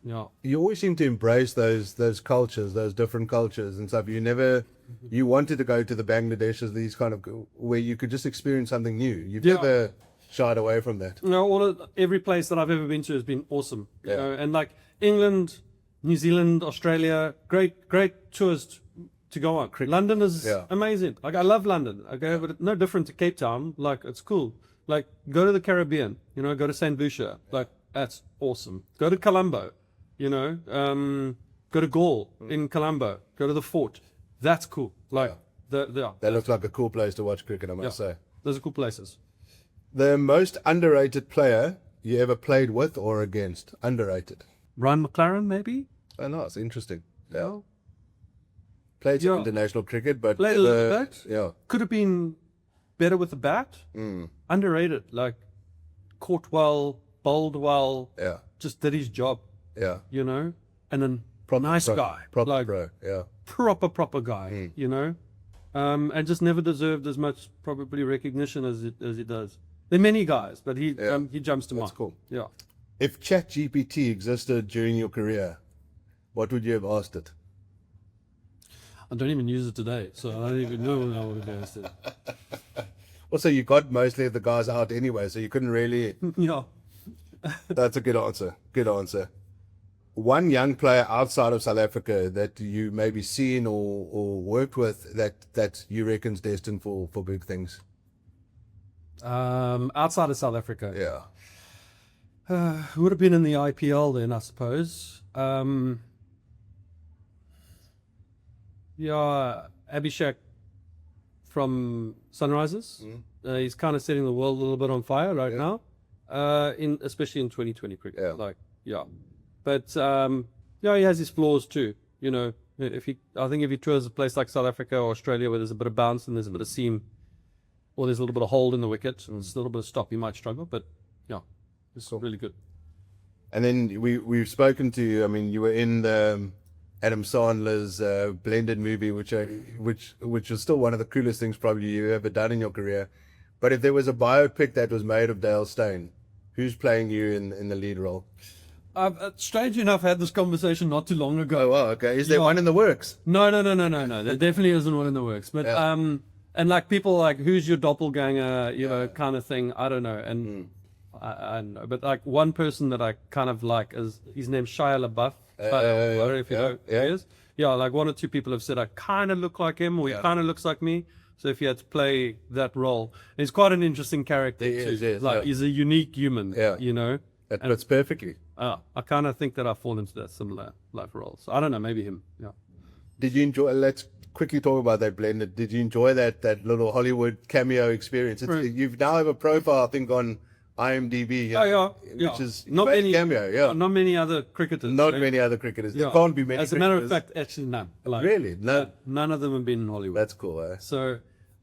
you know, You always seem to embrace those cultures, those different cultures and stuff. You wanted to go to the Bangladeshs, these kind of, where you could just experience something new. You've Yeah. never shied away from that. you know, every place that I've ever been to has been awesome. You Yeah. know, and like England, New Zealand, Australia, great tours to go on. London is Yeah. amazing. Like I love London. Okay, but it's no different to Cape Town. Like it's cool. Like go to the Caribbean. You know, go to St. Lucia. Like that's awesome. Go to Colombo. You know, go to Gaul in Colombo. Go to the fort. That's cool. Like That looks like a cool place to watch cricket, I must say. those are cool places. The most underrated player you ever played with or against? Underrated. Ryan McLaren, maybe. Oh, nice. Interesting. Yeah. Played some Yeah. international cricket, but Played a little bit. yeah. Could have been better with the bat. Underrated. Like caught well, bowled well, Yeah. just did his job, Yeah. you know. And then Proper nice pro, guy, Proper like pro. Yeah. proper guy, you know. And just never deserved as much probably recognition as he does. There are many guys, but he jumps to mind. That's cool. Yeah. If ChatGPT existed during your career, what would you have asked it? I don't even use it today, so I don't even know what I would have asked it. Also, you got mostly of the guys out anyway, so you couldn't really. Yeah. That's a good answer. Good answer. One young player outside of South Africa that you maybe seen or worked with that you reckon's destined for big things. Outside of South Africa. Yeah. Would have been in the IPL then, I suppose. Yeah, Abhishek from Sunrisers. He's kind of setting the world a little bit on fire right now, especially in 2020 cricket. But he has his flaws too. You know, I think if he tours a place like South Africa or Australia where there's a bit of bounce and there's a bit of seam, or there's a little bit of hold in the wicket and there's a little bit of stop, he might struggle. But yeah, it's really good. And then we've spoken to you. I mean, you were in the Adam Sandler's Blended movie, which was still one of the coolest things probably you've ever done in your career. But if there was a biopic that was made of Dale Steyn, who's playing you in the lead role? I've strangely enough had this conversation not too long ago. Oh, wow, okay. Is there one in the works? No. There definitely isn't one in the works. But and like people like, who's your doppelganger, you know, kind of thing. I don't know. And I don't know. But like one person that I kind of like is, his name's Shia LaBeouf. I don't know if you know who he is. Yeah, like one or two people have said I kind of look like him, or he kind of looks like me. So if you had to play that role, he's quite an interesting character too. He's a unique human. You know. That fits perfectly. I kind of think that I fall into that similar life role. So I don't know, maybe him. Yeah. Did you enjoy? Let's quickly talk about that Blended. Did you enjoy that little Hollywood cameo experience? You've now have a profile, I think, on IMDb. Which is not many cameo. Not many other cricketers. Not many other cricketers. There can't be many. As a matter of fact, actually none. Like, really? No. None of them have been in Hollywood. That's cool. Eh? So.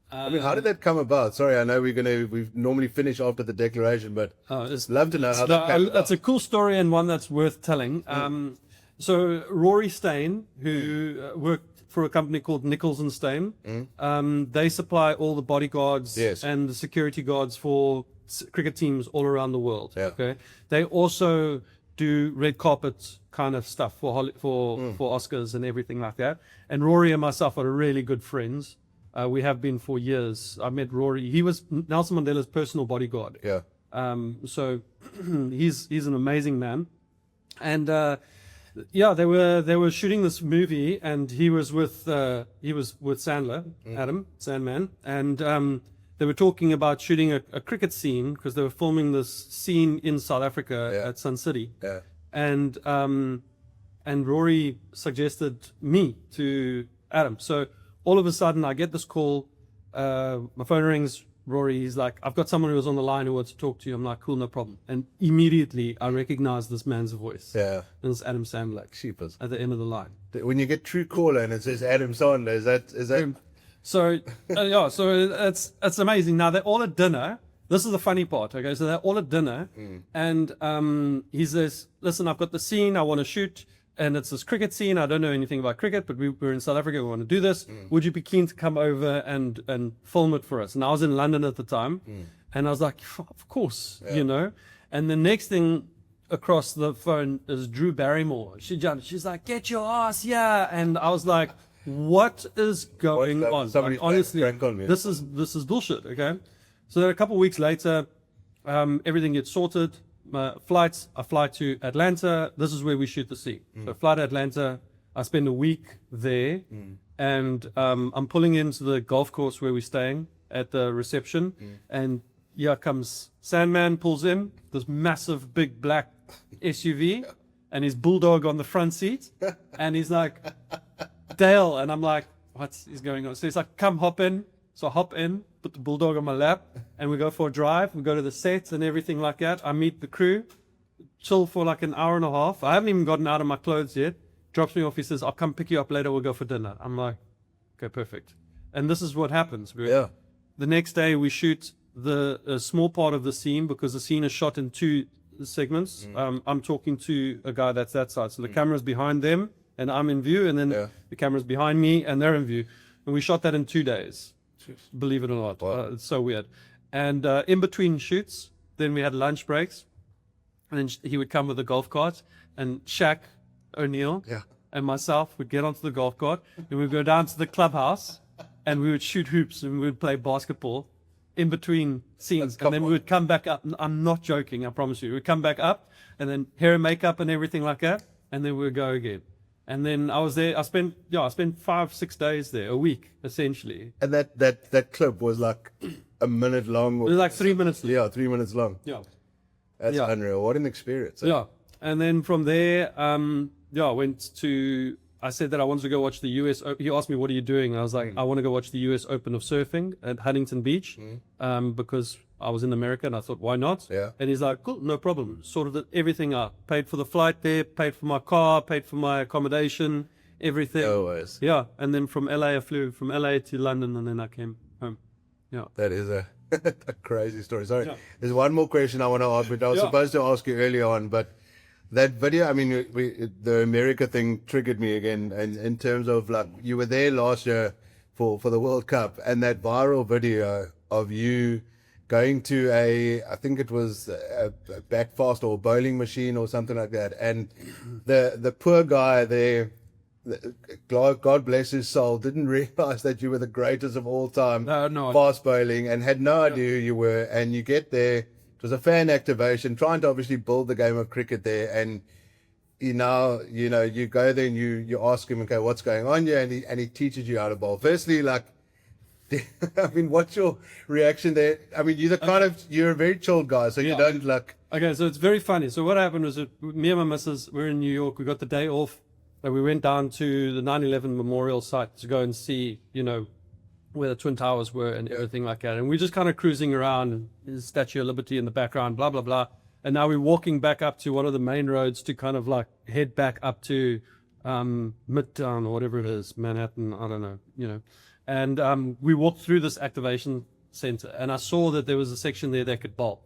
I mean, how did that come about? Sorry, I know we normally finish after the declaration, but it's love to know how that came about. That's a cool story and one that's worth telling. So Rory Steyn, who worked for a company called Nichols and Steyn, they supply all the bodyguards and the security guards for cricket teams all around the world. Okay, they also do red carpet kind of stuff for Oscars and everything like that. And Rory and myself are really good friends. We have been for years. I met Rory. He was Nelson Mandela's personal bodyguard. So he's an amazing man. And they were shooting this movie, and he was with Sandler, Adam Sandman, and they were talking about shooting a cricket scene because they were filming this scene in South Africa at Sun City. And Rory suggested me to Adam. So all of a sudden, I get this call. My phone rings. Rory, he's like, I've got someone who was on the line who wants to talk to you. I'm like, cool, no problem. And immediately, I recognize this man's voice. And it's Adam Sandler at the end of the line. When you get True Caller and it says Adam Sandler, is that? So it's amazing. Now they're all at dinner. This is the funny part. Okay, so they're all at dinner, and he says, "Listen, I've got the scene I want to shoot." And it's this cricket scene. I don't know anything about cricket, but we're in South Africa. We want to do this. Would you be keen to come over and film it for us? And I was in London at the time. And I was like, of course, you know. And the next thing across the phone is Drew Barrymore. She jumped. She's like, get your ass here. And I was like, what is going on? Like, honestly, this is bullshit, okay? So then a couple of weeks later, everything gets sorted. Flights, I fly to Atlanta. This is where we shoot the scene. So fly to Atlanta. I spend a week there, and I'm pulling into the golf course where we're staying at the reception, and here comes Sandman, pulls in this massive big black SUV, and his bulldog on the front seat, and he's like, Dale, and I'm like, what is going on? So he's like, come hop in. So I hop in, put the bulldog on my lap, and we go for a drive. We go to the sets and everything like that. I meet the crew, chill for like an hour and a half. I haven't even gotten out of my clothes yet. Drops me off. He says, I'll come pick you up later. We'll go for dinner. I'm like, okay, perfect. And this is what happens. The next day we shoot a small part of the scene because the scene is shot in two segments. I'm talking to a guy that's that side. So the camera's behind them and I'm in view, and then the camera's behind me and they're in view. And we shot that in 2 days. Believe it or not. It's so weird. And in between shoots, then we had lunch breaks, and then he would come with a golf cart, and Shaq O'Neill and myself would get onto the golf cart, and we'd go down to the clubhouse, and we would shoot hoops, and we would play basketball in between scenes, and then we would come back up. I'm not joking, I promise you. We'd come back up, and then hair and makeup and everything like that, and then we would go again. And then I was there. I spent 5-6 days there, a week essentially. And that clip was like a minute long. It was like 3 minutes. Yeah, 3 minutes long. That's unreal. What an experience. And then from there, I went to I said that I wanted to go watch the US. He asked me, "What are you doing?" And I was like, "I want to go watch the US Open of surfing at Huntington Beach," because I was in America and I thought, why not? Yeah. And he's like, "Cool, no problem." Sorted everything out. Paid for the flight there. Paid for my car. Paid for my accommodation. Everything. Always. Yeah. And then from LA, I flew from LA to London, and then I came home. Yeah. That is a, a crazy story. Sorry. Yeah. There's one more question I want to ask, but I was Yeah. supposed to ask you earlier on, but that video, I mean, the America thing triggered me again. And in terms of like, you were there last year for the World Cup, and that viral video of you going to I think it was a backfast or a bowling machine or something like that. And the poor guy there, God bless his soul, didn't realize that you were the greatest of all time No. fast bowling, and had no idea who you were. And you get there, it was a fan activation, trying to obviously build the game of cricket there. And you go there and you ask him, okay, what's going on here? And he teaches you how to bowl. Firstly, like, I mean, what's your reaction there? I mean, you're a very chilled guy, so you don't like. Okay, so it's very funny. So what happened was that me and my missus were in New York. We got the day off, and we went down to the 9/11 memorial site to go and see, where the Twin Towers were and everything like that. And we're just kind of cruising around, and there's Statue of Liberty in the background, blah, blah, blah. And now we're walking back up to one of the main roads to kind of like head back up to Midtown or whatever it is, Manhattan, I don't know, And we walked through this activation center, and I saw that there was a section there that could bowl.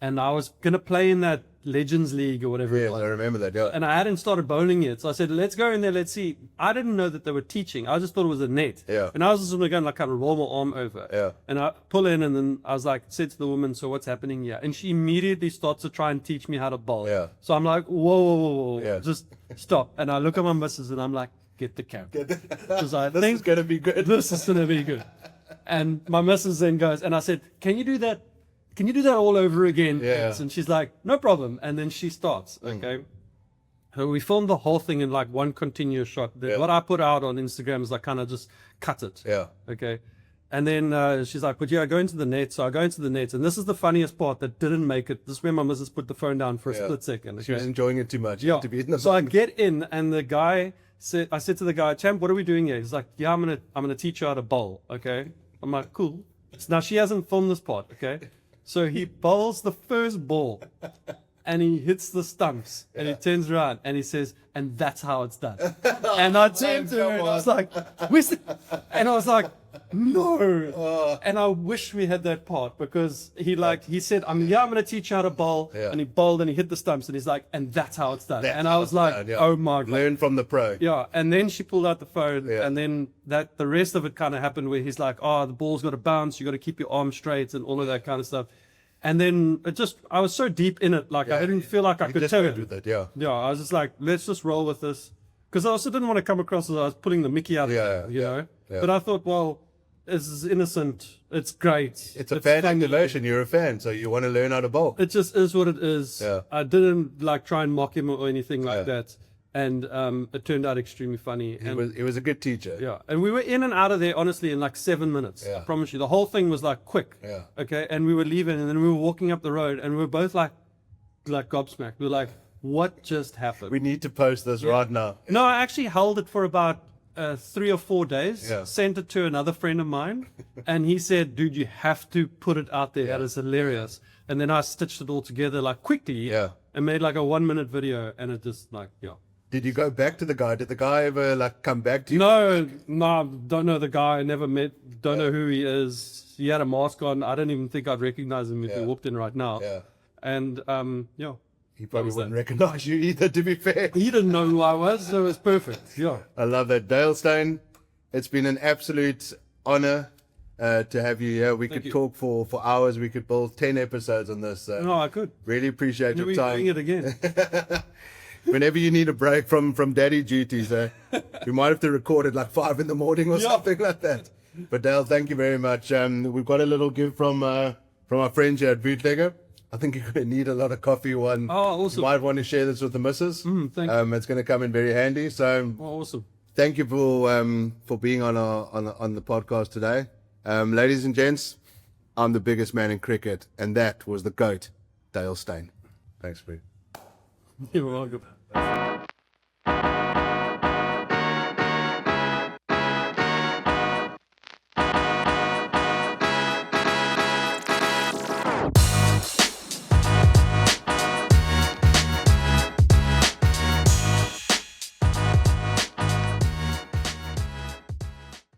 And I was going to play in that Legends League or whatever it Yeah, was. I remember that. Yeah. And I hadn't started bowling yet. So I said, let's go in there, let's see. I didn't know that they were teaching. I just thought it was a net. Yeah. And I was just going to like kind of roll my arm over. Yeah. And I pull in, and then I was like, said to the woman, so what's happening here? And she immediately starts to try and teach me how to bowl. Yeah. So I'm like, whoa, Yeah. just stop. And I look at my missus and I'm like, get the camera. Because I This think is going to be good. this is going to be good. And my missus then goes, and I said, can you do that? Can you do that all over again? Yeah. please?" And she's like, no problem. And then she starts. Okay. So we filmed the whole thing in like one continuous shot. What I put out on Instagram is like kind of just cut it. Yeah. Okay. And then she's like, but yeah, go into the net. So I go into the net. And this is the funniest part that didn't make it. This is where my missus put the phone down for a split second. She was enjoying it too much. Yeah. To be in the So I get in, and the guy said, I said to the guy, champ, what are we doing here? He's like, yeah, I'm gonna teach you how to bowl. Okay. I'm like, cool. So now she hasn't filmed this part. Okay. So he bowls the first ball, and he hits the stumps, and he turns around and he says, and that's how it's done. And I turned to her and I was like, where's the... And I was like, no. And I wish we had that part, because he said, I'm going to teach you how to bowl. Yeah. And he bowled and he hit the stumps, and he's like, and that's how it's done. That's And I how was it's like, done, yeah. oh my God. Learn from the pro. Yeah, and then she pulled out the phone, Yeah. and then the rest of it kind of happened where he's like, oh, the ball's got to bounce, you got to keep your arm straight and all of that kind of stuff. And then I was so deep in it, like I didn't feel like I You could just tell went it. with it, yeah. Yeah, I was just like, let's just roll with this. Because I also didn't want to come across as I was pulling the mickey out of it, you know? yeah. But I thought, well, this is innocent, it's great. It's a fan activation. You're a fan, so you want to learn how to bowl. It just is what it is. Yeah. I didn't like try and mock him or anything like that. And it turned out extremely funny. He was a good teacher. Yeah, and we were in and out of there, honestly, in like 7 minutes. Yeah. I promise you. The whole thing was like quick. Yeah. Okay, and we were leaving, and then we were walking up the road, and we were both like gobsmacked. We were like, what just happened? We need to post this right now. No, I actually held it for about 3 or 4 days, Yeah. sent it to another friend of mine, and he said, dude, you have to put it out there. That is hilarious. And then I stitched it all together like quickly and made like a 1-minute video, and it just like, Did you go back to the guy? Did the guy ever like come back to you? No, don't know the guy. Never met. Don't know who he is. He had a mask on. I don't even think I'd recognize him if he walked in right now. Yeah. And He probably wouldn't recognize you either, to be fair. he didn't know who I was, so it was perfect. Yeah. I love that. Dale Steyn, it's been an absolute honor to have you here. We could talk for hours. We could build 10 episodes on this. No, I could. Really appreciate your We're time. doing it again. Whenever you need a break from daddy duties, we might have to record it like 5 in the morning or something like that. But Dale, thank you very much. We've got a little gift from our friends here at Bootlegger. I think you're going to need a lot of coffee. One. Oh, awesome. You might want to share this with the missus. Thank you. It's going to come in very handy. So Awesome. thank you for being on the podcast today. Ladies and gents, I'm the biggest man in cricket, and that was the GOAT, Dale Steyn. Thanks, Bree. You're welcome.